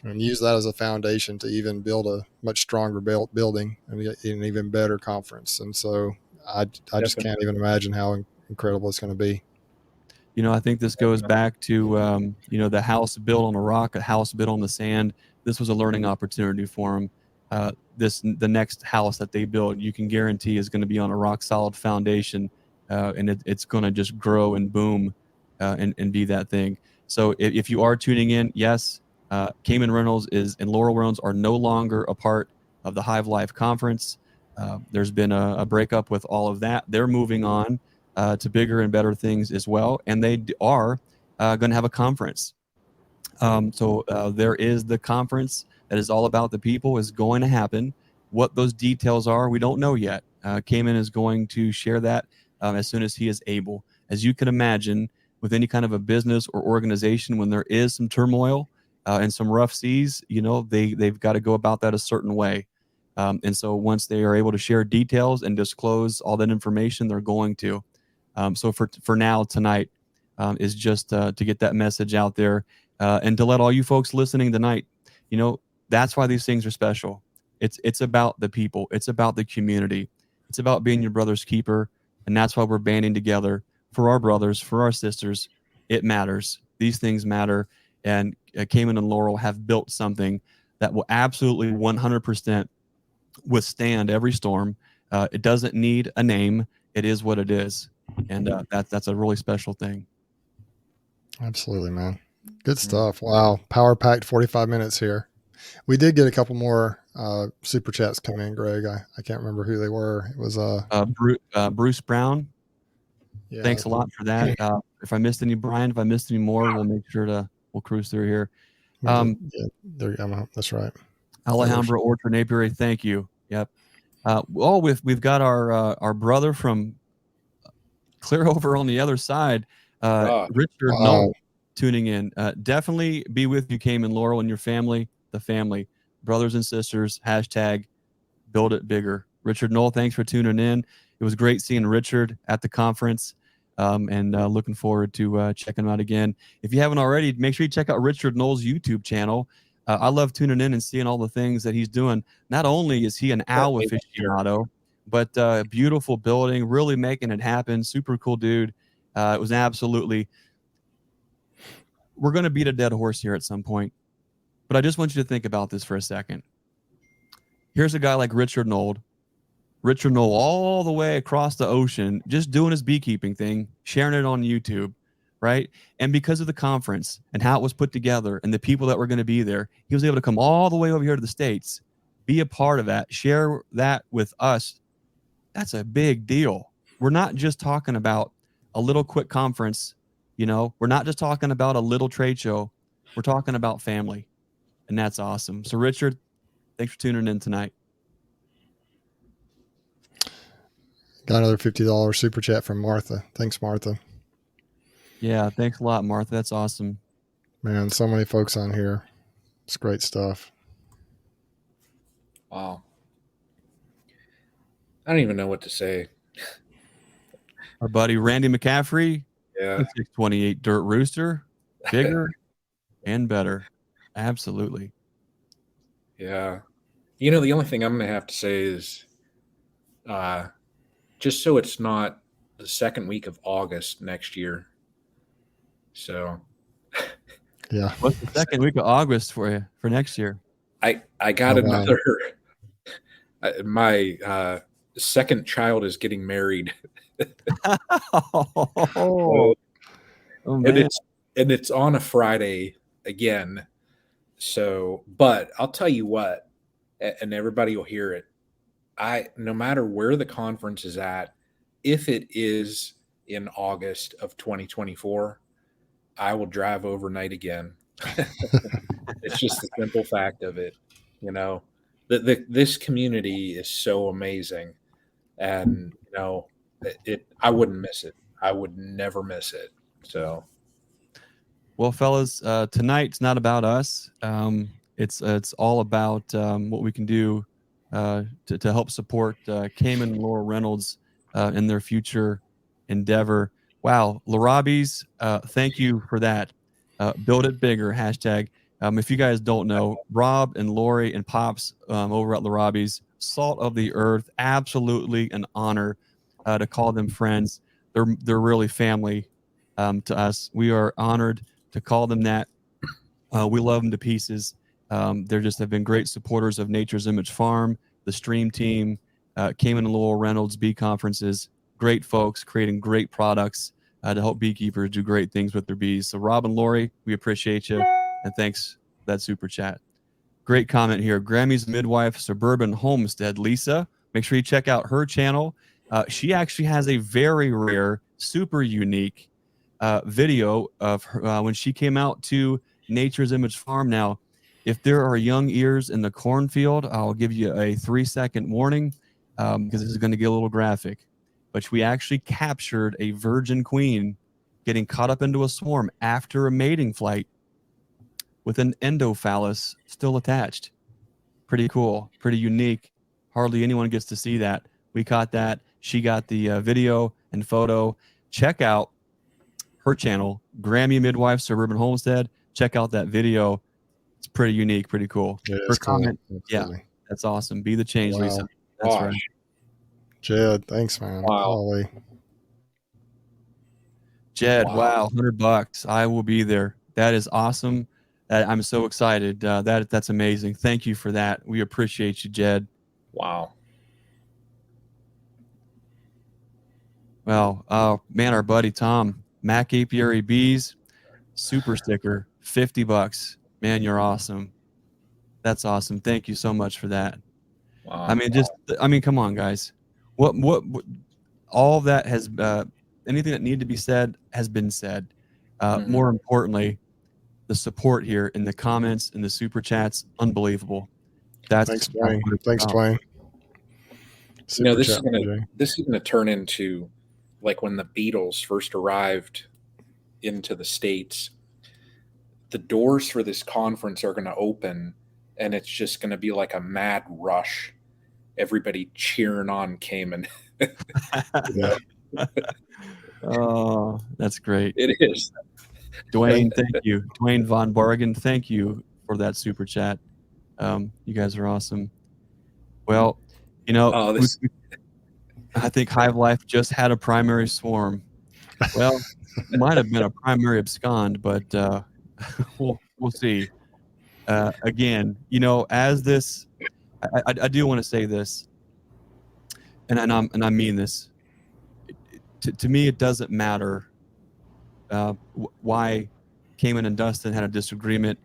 use that as a foundation to even build a much stronger building and an even better conference. And so I just can't even imagine how incredible it's going to be. I think this goes back to, the house built on a rock, a house built on the sand. This was a learning opportunity for them. The next house that they build, you can guarantee is going to be on a rock solid foundation, and it's going to just grow and boom and be that thing. So if you are tuning in, yes, Kamon Reynolds and Laurel Reynolds are no longer a part of the Hive Life Conference. There's been a breakup with all of that. They're moving on to bigger and better things as well, and they are going to have a conference. So there is the conference that is all about the people is going to happen. What those details are, we don't know yet. Kamon is going to share that as soon as he is able. As you can imagine, with any kind of a business or organization, when there is some turmoil and some rough seas, they've got to go about that a certain way. And so once they are able to share details and disclose all that information, they're going to. So for now, tonight is just to get that message out there and to let all you folks listening tonight, that's why these things are special. It's about the people. It's about the community. It's about being your brother's keeper. And that's why we're banding together for our brothers, for our sisters. It matters. These things matter. And Kamon and Laurel have built something that will absolutely 100% withstand every storm. It doesn't need a name. It is what it is. And that's a really special thing. Absolutely, man. Good stuff. Wow. Power packed 45 minutes here. We did get a couple more super chats come in, Greg. I can't remember who they were. It was Bruce Brown. Yeah. Thanks a lot for that. If I missed any, Brian, if I missed any more, we'll make sure we'll cruise through here. That's right. Alhambra Orchard Apiary, thank you. Yep. We've got our brother from clear over on the other side, Richard Knoll, tuning in. Definitely be with you, Kamon, Laurel, and your family, the family, brothers and sisters. # build it bigger. Richard Knoll, thanks for tuning in. It was great seeing Richard at the conference, and looking forward to checking him out again. If you haven't already, make sure you check out Richard Knoll's YouTube channel. I love tuning in and seeing all the things that he's doing. Not only is he an owl aficionado, but beautiful building, really making it happen. Super cool dude. It was absolutely. We're going to beat a dead horse here at some point, but I just want you to think about this for a second. Here's a guy like Richard Knoll all the way across the ocean, just doing his beekeeping thing, sharing it on YouTube, right? And because of the conference and how it was put together and the people that were going to be there, he was able to come all the way over here to the States, be a part of that, share that with us. That's a big deal. We're not just talking about a little quick conference, we're not just talking about a little trade show. We're talking about family, and that's awesome. So Richard, thanks for tuning in tonight. Got another $50 super chat from Martha. Thanks, Martha. Yeah, thanks a lot, Martha. That's awesome. Man, so many folks on here. It's great stuff. Wow. I don't even know what to say. Our buddy Randy McCaffrey, 628 Dirt Rooster, bigger and better. Absolutely. Yeah. The only thing I'm going to have to say is just so it's not the second week of August next year. So, yeah. What's the second week of August for you for next year? I got another. My second child is getting married. Oh, man. And it's on a Friday again. So, but I'll tell you what, and everybody will hear it. No matter where the conference is at, if it is in August of 2024, I will drive overnight again. It's just the simple fact of it, this community is so amazing, and I wouldn't miss it. I would never miss it. So, well, fellas, tonight's not about us. It's all about what we can do to help support Kamon and Laurel Reynolds in their future endeavor. Wow, Larabi's, thank you for that. Build it bigger, #. If you guys don't know, Rob and Lori and Pops over at Larabi's, salt of the earth, absolutely an honor to call them friends. They're really family to us. We are honored to call them that. We love them to pieces. They just have been great supporters of Nature's Image Farm, the Stream Team, Kamon and Laurel Reynolds bee conferences. Great folks creating great products to help beekeepers do great things with their bees. So Rob and Lori, we appreciate you, and thanks that super chat. Great comment here. Grammy's midwife, Suburban Homestead, Lisa. Make sure you check out her channel. She actually has a very rare, super unique video of her, when she came out to Nature's Image Farm. Now, if there are young ears in the cornfield, I'll give you a 3-second warning because this is going to get a little graphic. But we actually captured a virgin queen getting caught up into a swarm after a mating flight with an endophallus still attached. Pretty cool, pretty unique. Hardly anyone gets to see that. We caught that. She got the video and photo. Check out her channel, Grammy Midwife Suburban Homestead. Check out that video. It's pretty unique, pretty cool. Yeah, Her it's cool. comment, Absolutely. yeah, that's awesome. Be the change, Wow. Lisa. That's Gosh. right. Jed, thanks, man. Wow. Golly. Jed, Wow. wow, $100. I will be there. That is awesome. I'm so excited. That's amazing. Thank you for that. We appreciate you, Jed. Wow. Well, man, our buddy Tom, Mac Apiary Bees, super sticker, $50. Man, you're awesome. That's awesome. Thank you so much for that. Wow. I mean, come on, guys. What all of that has, anything that needed to be said has been said. More importantly, the support here in the comments and the super chats, unbelievable. Thanks, Dwayne. Thanks, Dwayne. This is gonna turn into like when the Beatles first arrived into the States. The doors for this conference are gonna open, and it's just gonna be like a mad rush. Everybody cheering on Kamon. Yeah. Oh, that's great. It is. Dwayne, thank you. Dwayne Von Bargen, thank you for that super chat. You guys are awesome. Well, I think Hive Life just had a primary swarm. Well, it might have been a primary abscond, but we'll see. Again, as this, I do want to say this, and I mean this. To me, it doesn't matter why Kamon and Dustin had a disagreement.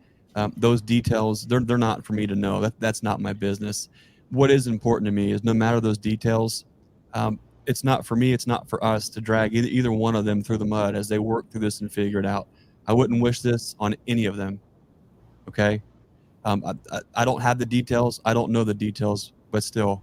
Those details, they're not for me to know. That's not my business. What is important to me is no matter those details, it's not for me, it's not for us to drag either one of them through the mud as they work through this and figure it out. I wouldn't wish this on any of them. Okay? I don't have the details. I don't know the details, but still,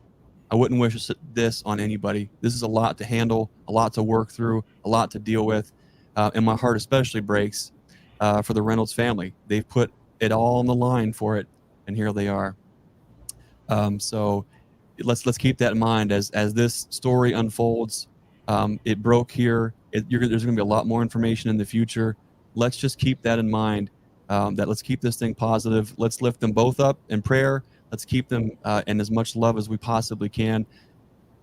I wouldn't wish this on anybody. This is a lot to handle, a lot to work through, a lot to deal with. And my heart especially breaks for the Reynolds family. They've put it all on the line for it, and here they are. So let's keep that in mind as this story unfolds. It broke here. There's going to be a lot more information in the future. Let's just keep that in mind. That let's keep this thing positive. Let's lift them both up in prayer. Let's keep them in as much love as we possibly can.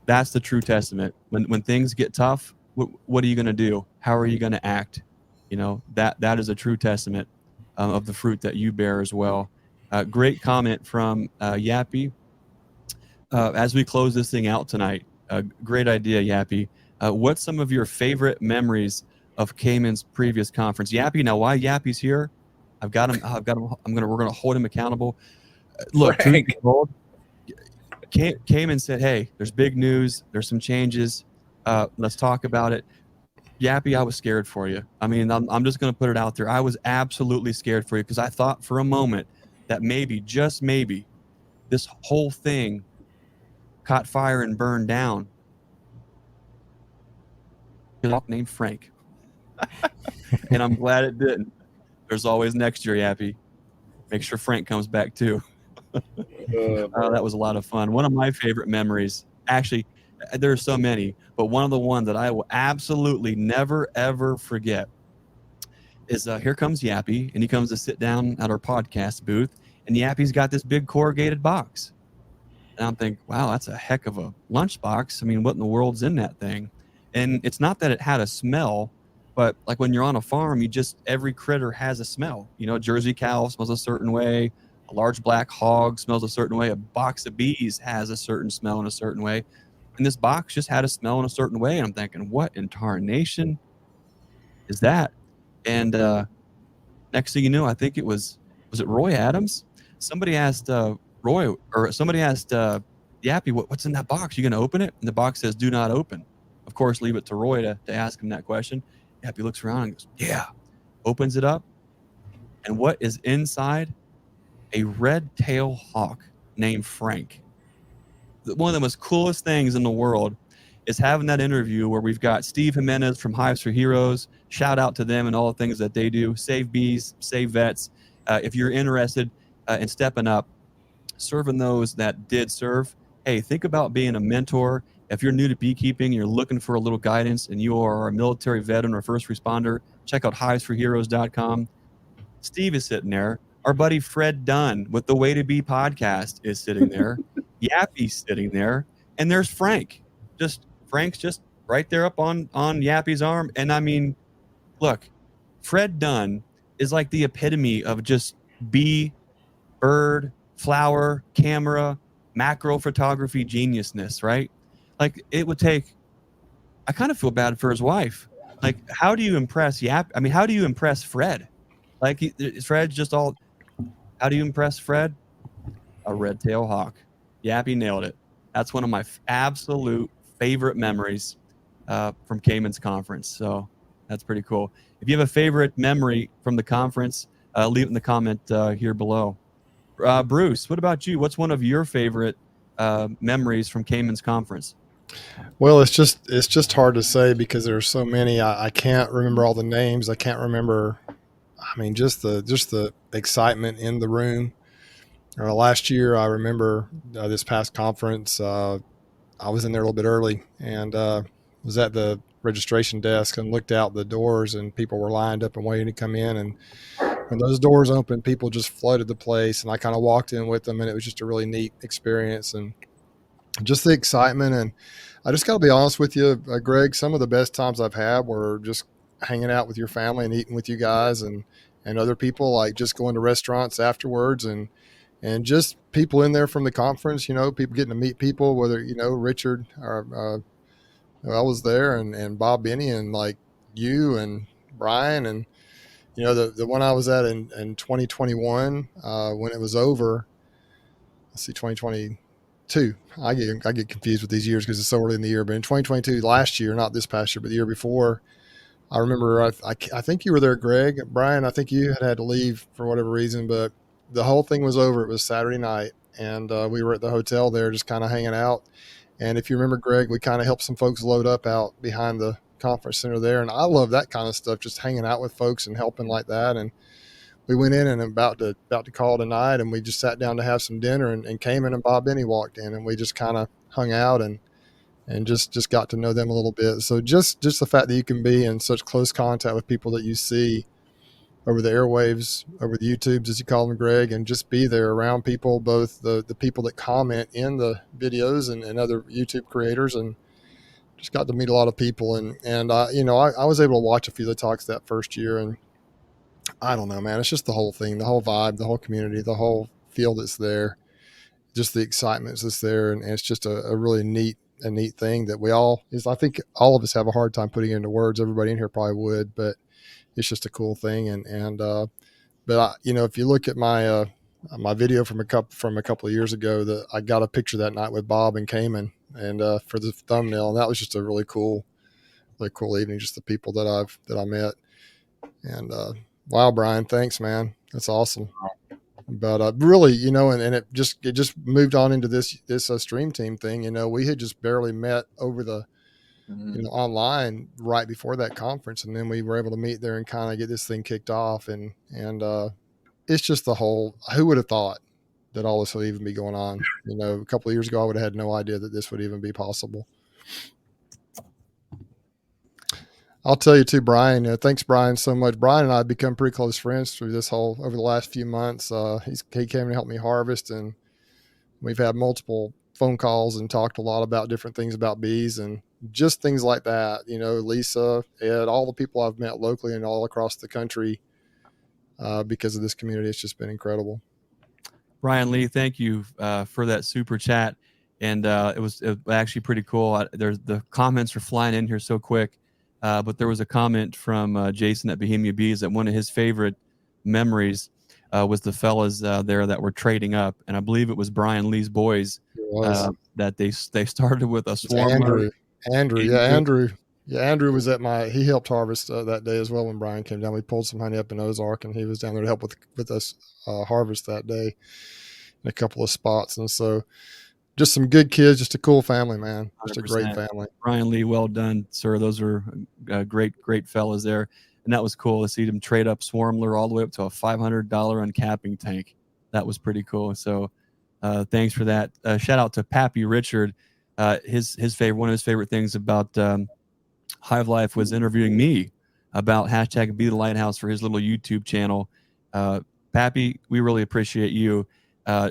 That's the true testament. When things get tough, what are you going to do? How are you going to act? That is a true testament of the fruit that you bear as well. Great comment from Yappy. As we close this thing out tonight, great idea, Yappy. What's some of your favorite memories of Kamon's previous conference? Yappy, now why Yappy's here? We're going to hold him accountable. Look, truth be told, Kamon said, hey, there's big news. There's some changes. Let's talk about it. Yappy, I was scared for you. I mean, I'm just going to put it out there. I was absolutely scared for you because I thought for a moment that maybe, just maybe, this whole thing caught fire and burned down. Named Frank. And I'm glad it didn't. There's always next year, Yappy. Make sure Frank comes back too. That was a lot of fun. One of my favorite memories, actually, there are so many, but one of the ones that I will absolutely never, ever forget is here comes Yappy, and he comes to sit down at our podcast booth, and Yappy's got this big corrugated box. And I'm thinking, wow, that's a heck of a lunch box. I mean, what in the world's in that thing? And it's not that it had a smell, but like when you're on a farm, every critter has a smell. Jersey cow smells a certain way. A large black hog smells a certain way. A box of bees has a certain smell in a certain way. And this box just had a smell in a certain way. And I'm thinking, what in tarnation is that? And next thing you know, I think it was was it Roy Adams? Somebody asked Roy, or somebody asked Yappy, what's in that box? You going to open it? And the box says, do not open. Of course, leave it to Roy to ask him that question. Yappy looks around and goes, yeah, opens it up. And what is inside? A red-tailed hawk named Frank. One of the most coolest things in the world is having that interview where we've got Steve Jimenez from Hives for Heroes. Shout out to them and all the things that they do. Save bees, save vets. If you're interested in stepping up, serving those that did serve, hey, think about being a mentor. If you're new to beekeeping, you're looking for a little guidance, and you are a military veteran or first responder, check out hivesforheroes.com. Steve is sitting there. Our buddy Fred Dunn with the Way to Be podcast is sitting there. Yappy's sitting there. And there's Frank. Frank's just right there up on Yappy's arm. And I mean, look, Fred Dunn is like the epitome of just bee, bird, flower, camera, macro photography geniusness, right? Like it would take, I kind of feel bad for his wife. Like, how do you impress how do you impress Fred? Like Fred's just all, how do you impress Fred? A red-tailed hawk. Yappy nailed it. That's one of my absolute favorite memories from Kamon's conference. So that's pretty cool. If you have a favorite memory from the conference, leave it in the comment here below. Bruce, what about you? What's one of your favorite memories from Kamon's conference? Well, it's just hard to say because there's so many. I can't remember all the names. I can't remember. I mean, just the excitement in the room. Last year, I remember this past conference. I was in there a little bit early and was at the registration desk and looked out the doors, and people were lined up and waiting to come in. And when those doors opened, people just flooded the place, and I kind of walked in with them, and it was just a really neat experience and just the excitement. And I just got to be honest with you, Greg, some of the best times I've had were just hanging out with your family and eating with you guys and other people, like just going to restaurants afterwards and just people in there from the conference, people getting to meet people, whether, Richard or I was there and Bob Benny and like you and Brian and, the one I was at in 2021 when it was over, let's see, 2022. I get confused with these years because it's so early in the year, but in 2022, last year, not this past year, but the year before, I remember, I think you were there, Greg. Brian, I think you had to leave for whatever reason, but the whole thing was over. It was Saturday night, and we were at the hotel there just kind of hanging out. And if you remember, Greg, we kind of helped some folks load up out behind the conference center there. And I love that kind of stuff, just hanging out with folks and helping like that. And we went in and about to call it a night, and we just sat down to have some dinner, and Kamon and Bob Benny walked in, and we just kind of hung out and just got to know them a little bit. So just the fact that you can be in such close contact with people that you see over the airwaves, over the YouTubes, as you call them, Greg, and just be there around people, both the people that comment in the videos and other YouTube creators, and just got to meet a lot of people. And I was able to watch a few of the talks that first year, and I don't know, man, it's just the whole thing, the whole vibe, the whole community, the whole feel that's there, just the excitement that's there. And it's just a really neat thing that I think all of us have a hard time putting into words. Everybody in here probably would, but it's just a cool thing. But if you look at my video from a couple of years ago, that I got a picture that night with Bob and Kamon and for the thumbnail, and that was just a really cool evening. Just the people that I met, and wow, Brian, thanks, man, that's awesome. But really, and it just moved on into this stream team thing. We had just barely met over the online right before that conference, and then we were able to meet there and kind of get this thing kicked off. And it's just the whole, who would have thought that all this would even be going on? A couple of years ago, I would have had no idea that this would even be possible. I'll tell you too, Brian, thanks, Brian, so much. Brian and I have become pretty close friends through over the last few months. He came and helped me harvest, and we've had multiple phone calls and talked a lot about different things about bees and just things like that. Lisa, Ed, all the people I've met locally and all across the country because of this community. It's just been incredible. Brian Lee, thank you for that super chat. And it was actually pretty cool. The comments are flying in here so quick. But there was a comment from Jason at Bohemia Bees that one of his favorite memories was the fellas there that were trading up, and I believe it was Brian Lee's boys that they started with a swarmler. Andrew was at he helped harvest that day as well when Brian came down. We pulled some honey up in Ozark, and he was down there to help with us harvest that day in a couple of spots. And so just some good kids, just a cool family, man. Just 100%. a great family. Brian Lee, well done, sir. Those are great fellas there. And that was cool to see them trade up Swarmler all the way up to a $500 uncapping tank. That was pretty cool. So thanks for that. Shout out to Pappy Richard. One of his favorite things about Hive Life was interviewing me about hashtag Be the Lighthouse for his little YouTube channel. Pappy, we really appreciate you.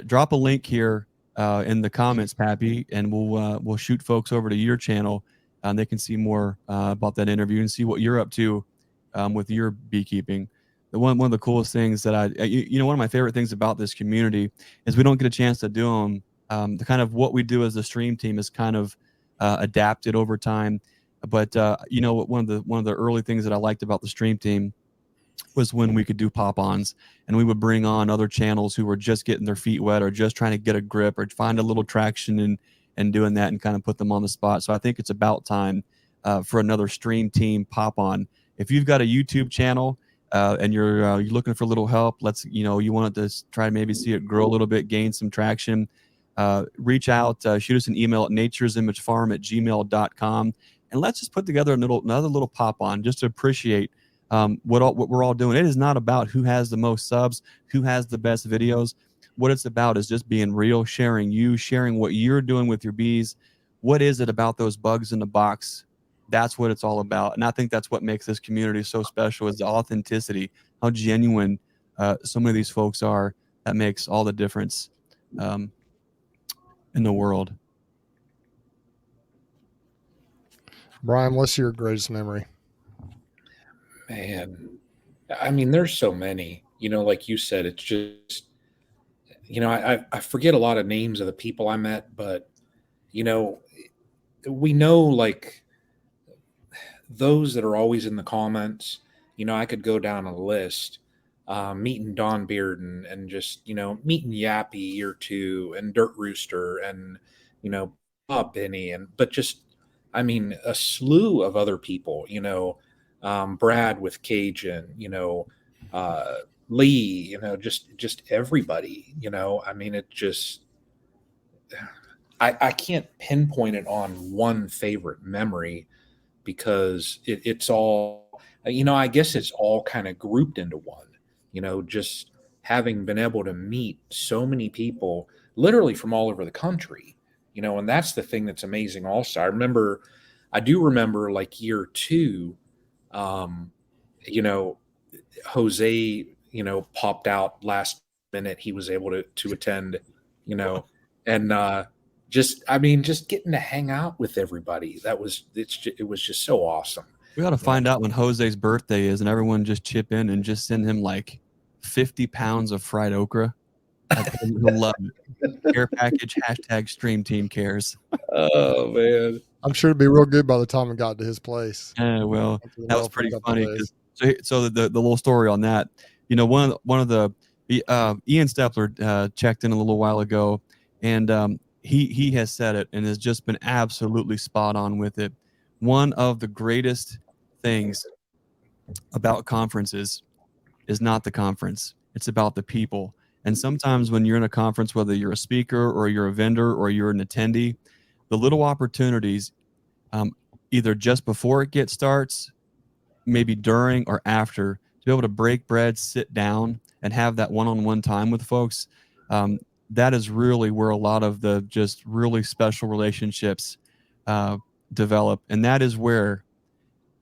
Drop a link here in the comments, Pappy, and we'll shoot folks over to your channel, and they can see more about that interview and see what you're up to with your beekeeping. One of the coolest things that one of my favorite things about this community is we don't get a chance to do them. The kind of what we do as a stream team is kind of adapted over time. But one of the early things that I liked about the stream team was when we could do pop-ons, and we would bring on other channels who were just getting their feet wet or just trying to get a grip or find a little traction and doing that and kind of put them on the spot. So I think it's about time for another stream team pop-on. If you've got a YouTube channel and you're looking for a little help, you want to try to maybe see it grow a little bit, gain some traction, reach out, shoot us an email at naturesimagefarm@gmail.com, and let's just put together another little pop-on just to appreciate what we're all doing. It is not about who has the most subs, who has the best videos. What it's about is just being real, sharing what you're doing with your bees. What is it about those bugs in the box? That's what it's all about. And I think that's what makes this community so special, is the authenticity, how genuine so many of these folks are. That makes all the difference in the world. Brian, what's your greatest memory? Man, I mean, there's so many, like you said, it's just, I forget a lot of names of the people I met, but, we know, like, those that are always in the comments, I could go down a list, meeting Don Bearden and just, meeting Yappy year 2 and Dirt Rooster and, Bob Benny but just, I mean, a slew of other people, Brad with Cajun, Lee, just everybody, I mean, it just, I can't pinpoint it on one favorite memory because it's all, I guess it's all kind of grouped into one, just having been able to meet so many people literally from all over the country, and that's the thing that's amazing also. I do remember like year 2, Jose, popped out last minute. He was able to attend, and just getting to hang out with everybody. It was just so awesome. We got to find out when Jose's birthday is, and everyone just chip in and just send him like 50 pounds of fried okra. He'll love it. Care package, #stream team cares. Oh man, I'm sure it'd be real good by the time it got to his place. Well, that was pretty funny. So the little story on that, one of the Ian Stepler checked in a little while ago, and he has said it and has just been absolutely spot on with it. One of the greatest things about conferences is not the conference; it's about the people. And sometimes when you're in a conference, whether you're a speaker or you're a vendor or you're an attendee, the little opportunities, either just before it starts, maybe during or after, to be able to break bread, sit down, and have that one-on-one time with folks, that is really where a lot of the just really special relationships develop. And that is where,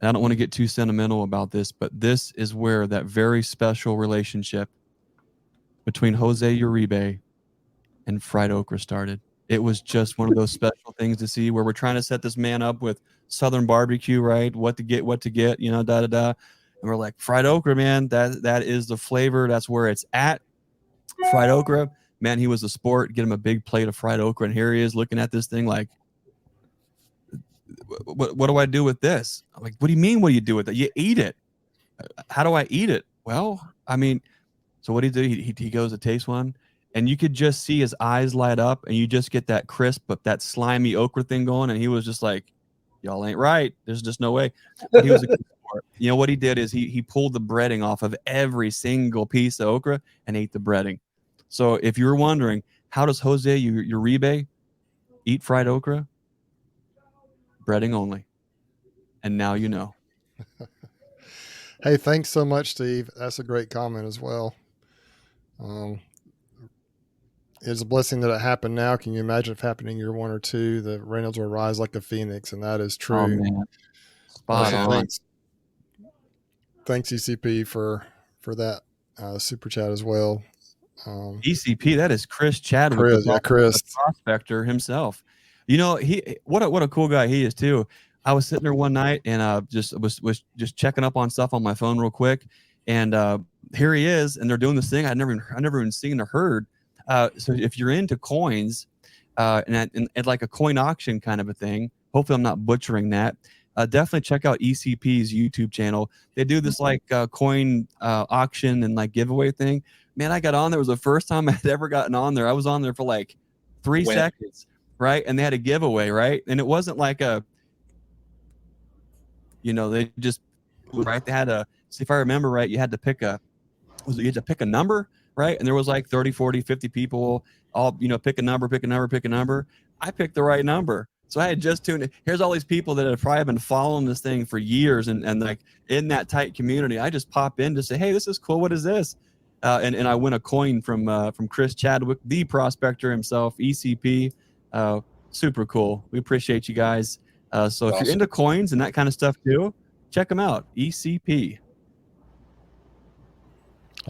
and I don't want to get too sentimental about this, but this is where that very special relationship between Jose Uribe and fried okra started. It was just one of those special things to see where we're trying to set this man up with Southern barbecue, right? What to get, And we're like, fried okra, man, that is the flavor. That's where it's at. Fried okra, man, he was a sport. Get him a big plate of fried okra, and here he is looking at this thing like, what do I do with this? I'm like, what do you mean? What do you do with it? You eat it. How do I eat it? Well, I mean, So what he did, he goes to taste one, and you could just see his eyes light up, and you just get that crisp, but that slimy okra thing going, and he was just like, y'all ain't right. There's just no way. But he was a good sport. You know what he did is he pulled the breading off of every single piece of okra and ate the breading. So if you were wondering, how does Jose Uribe eat fried okra? Breading only. And now you know. Hey, thanks so much, Steve. That's a great comment as well. It's a blessing that it happened now. Can you imagine if happening year 1 or 2, the Reynolds will rise like a phoenix, and that is true. Oh, man. Spot on. Thanks ECP for that super chat as well. ECP, that is Chris Chadwick, Chris. the prospector himself. You know, what a cool guy he is too. I was sitting there one night and just was just checking up on stuff on my phone real quick, and here he is, and they're doing this thing I never even seen or heard. So if you're into coins, and like a coin auction kind of a thing, hopefully I'm not butchering that. Definitely check out ECP's YouTube channel. They do this like coin auction and like giveaway thing. Man, I got on there. It was the first time I'd ever gotten on there. I was on there for like 3 seconds, right? And they had a giveaway, right? And it wasn't like they just, right? They had see if I remember right, you had to pick a number, right? And there was like 30, 40, 50 people all, pick a number. I picked the right number. So I had just tuned in. Here's all these people that have probably been following this thing for years and like in that tight community. I just pop in to say, hey, this is cool. What is this? And I win a coin from Chris Chadwick, the prospector himself, ECP. Super cool. We appreciate you guys. So if you're into coins and that kind of stuff too, check them out. ECP.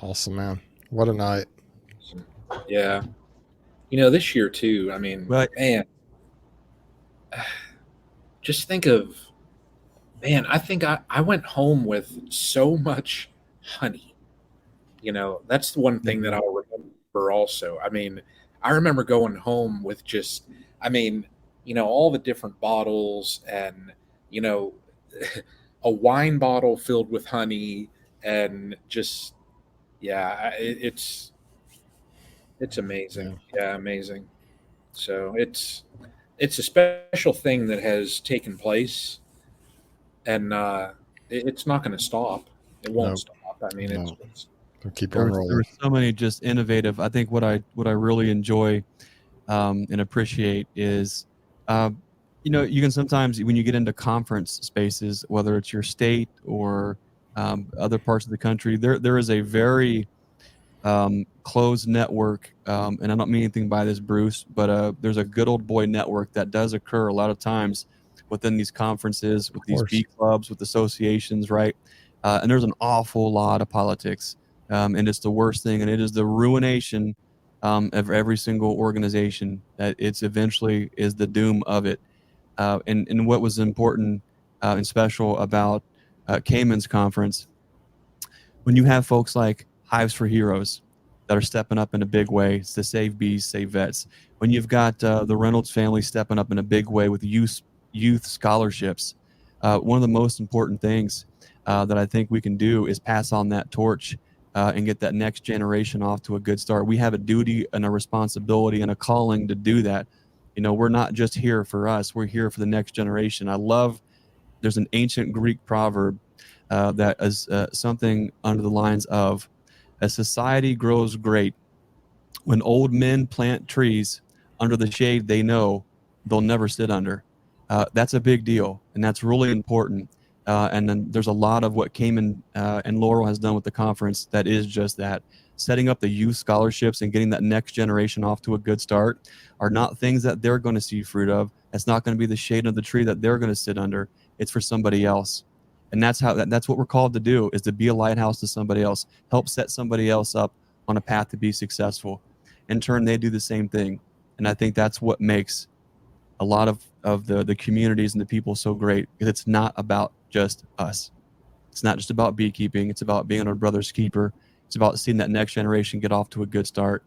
Awesome, man. What a night. Yeah. This year too, I mean, man, just think of, man, I think I went home with so much honey. That's the one thing that I'll remember also. I mean, I remember going home with just, all the different bottles and, a wine bottle filled with honey and just, yeah, it's amazing. Yeah, amazing. So it's a special thing that has taken place, and it's not going to stop. It won't stop. I mean, it's keep on rolling. There were so many just innovative. I think what I really enjoy and appreciate is, you can sometimes when you get into conference spaces, whether it's your state or other parts of the country, there is a very closed network, and I don't mean anything by this, Bruce, but there's a good old boy network that does occur a lot of times within these conferences, with these bee clubs, with associations, right? And there's an awful lot of politics, and it's the worst thing, and it is the ruination of every single organization. That it's eventually is the doom of it. And what was important and special about Kamon's conference, when you have folks like Hives for Heroes that are stepping up in a big way to save bees, save vets. When you've got the Reynolds family stepping up in a big way with youth scholarships, one of the most important things that I think we can do is pass on that torch and get that next generation off to a good start. We have a duty and a responsibility and a calling to do that. We're not just here for us. We're here for the next generation. There's an ancient Greek proverb that is something under the lines of, a society grows great when old men plant trees under the shade they know they'll never sit under. That's a big deal, and that's really important. And then there's a lot of what Kamon and Laurel has done with the conference that is just that. Setting up the youth scholarships and getting that next generation off to a good start are not things that they're going to see fruit of. It's not going to be the shade of the tree that they're going to sit under. It's for somebody else. And that's what we're called to do, is to be a lighthouse to somebody else, help set somebody else up on a path to be successful. In turn, they do the same thing. And I think that's what makes a lot of the communities and the people so great, because it's not about just us. It's not just about beekeeping. It's about being our brother's keeper. It's about seeing that next generation get off to a good start.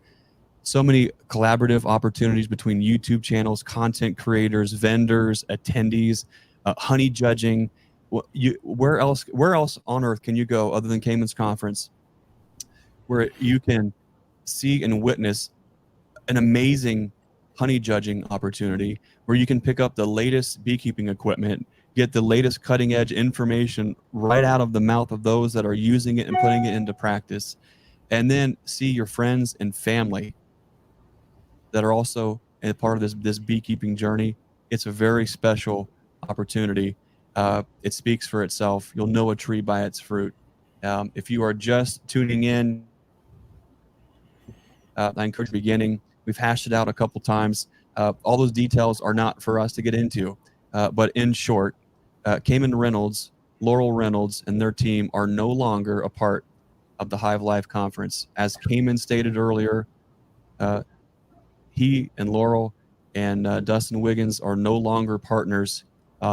So many collaborative opportunities between YouTube channels, content creators, vendors, attendees, honey judging. Where else on earth can you go other than Kamon's conference where you can see and witness an amazing honey judging opportunity where you can pick up the latest beekeeping equipment, get the latest cutting edge information right out of the mouth of those that are using it and putting it into practice, and then see your friends and family that are also a part of this beekeeping journey. It's a very special opportunity. It speaks for itself. You'll know a tree by its fruit. If you are just tuning in, I encourage beginning. We've hashed it out a couple times. All those details are not for us to get into, but in short, Kamon Reynolds, Laurel Reynolds, and their team are no longer a part of the Hive Life Conference. As Kamon stated earlier, he and Laurel and Dustin Wiggins are no longer partners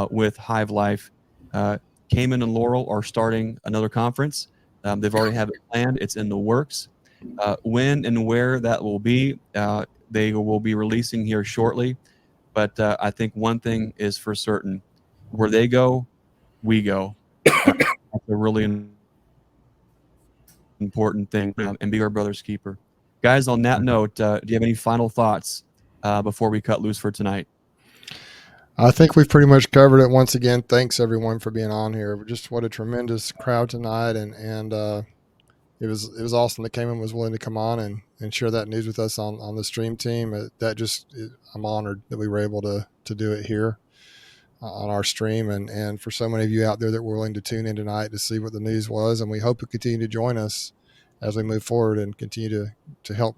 with Hive Life. Kamon and Laurel are starting another conference. They've already have it planned. It's in the works. When and where that will be, they will be releasing here shortly. But I think one thing is for certain: where they go, we go. That's a really important thing, and be our brother's keeper. Guys, on that note, do you have any final thoughts before we cut loose for tonight? I think we've pretty much covered it. Once again, thanks everyone for being on here. Just what a tremendous crowd tonight, and it was awesome that Kamon was willing to come on and share that news with us on the stream team. I'm honored that we were able to do it here on our stream, and for so many of you out there that were willing to tune in tonight to see what the news was, and we hope you continue to join us as we move forward and continue to help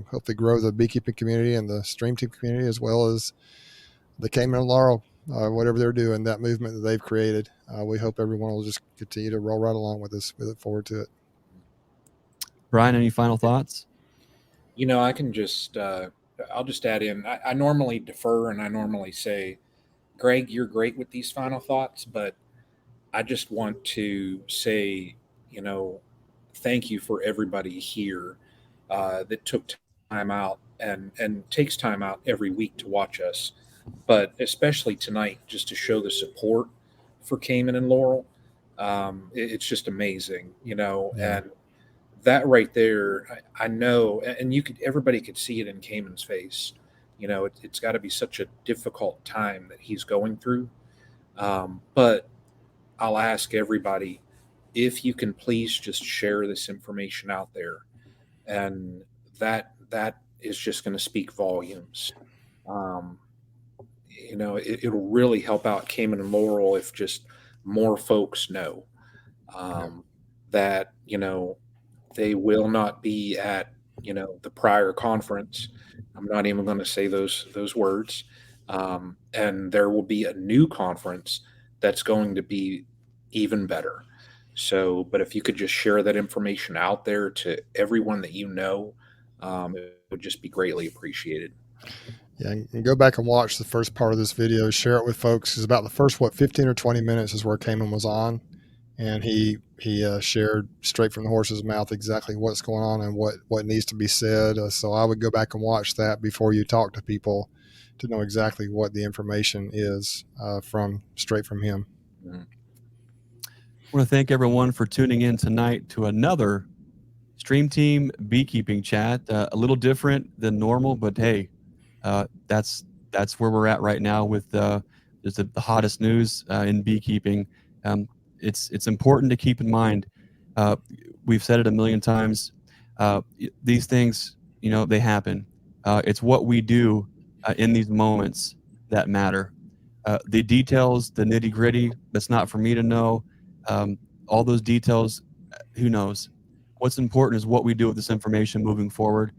hopefully grow the beekeeping community and the stream team community, as well as the Kamon and Laurel, whatever they're doing, that movement that they've created. We hope everyone will just continue to roll right along with us. We look forward to it. Brian, any final thoughts? I can just I'll just add in. I normally defer and I normally say, Greg, you're great with these final thoughts, but I just want to say, thank you for everybody here that took time out and takes time out every week to watch us, but especially tonight just to show the support for Kamon and Laurel. It's just amazing, Yeah. and that right there, I know, and everybody could see it in Kamon's face. It's got to be such a difficult time that he's going through. But I'll ask everybody if you can please just share this information out there, and that is just going to speak volumes. It'll really help out Kamon and Laurel if just more folks know that they will not be at the prior conference. I'm not even going to say those words. And there will be a new conference that's going to be even better. So, but if you could just share that information out there to everyone that it would just be greatly appreciated. Yeah, and go back and watch the first part of this video. Share it with folks. It's about the first 15 or 20 minutes is where Kamon was on, and he shared straight from the horse's mouth exactly what's going on and what needs to be said. So I would go back and watch that before you talk to people to know exactly what the information is straight from him. Mm-hmm. I want to thank everyone for tuning in tonight to another Stream Team Beekeeping Chat. A little different than normal, but hey, that's where we're at right now with the hottest news in beekeeping. It's important to keep in mind. We've said it a million times. These things, they happen. It's what we do in these moments that matter. The details, the nitty gritty, that's not for me to know. All those details, who knows? What's important is what we do with this information moving forward.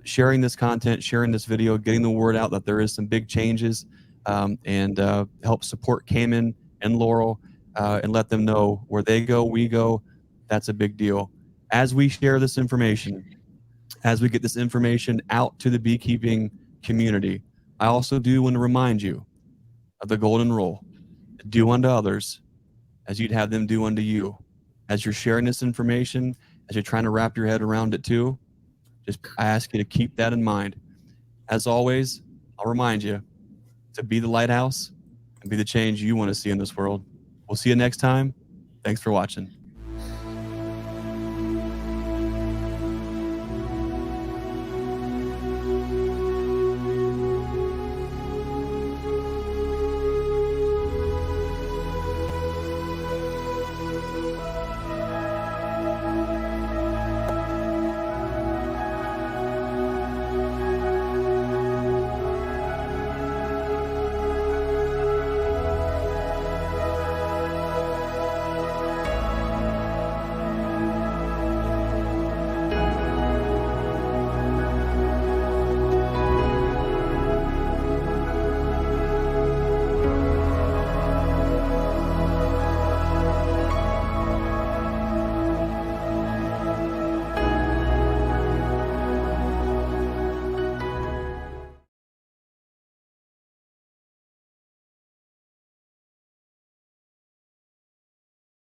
Sharing this content, sharing this video, getting the word out that there is some big changes, and help support Kamon and Laurel, and let them know where they go, we go. That's a big deal. As we share this information, as we get this information out to the beekeeping community, I also do want to remind you of the golden rule: do unto others as you'd have them do unto you. As you're sharing this information, as you're trying to wrap your head around it too, I ask you to keep that in mind. As always, I'll remind you to be the lighthouse and be the change you want to see in this world. We'll see you next time. Thanks for watching.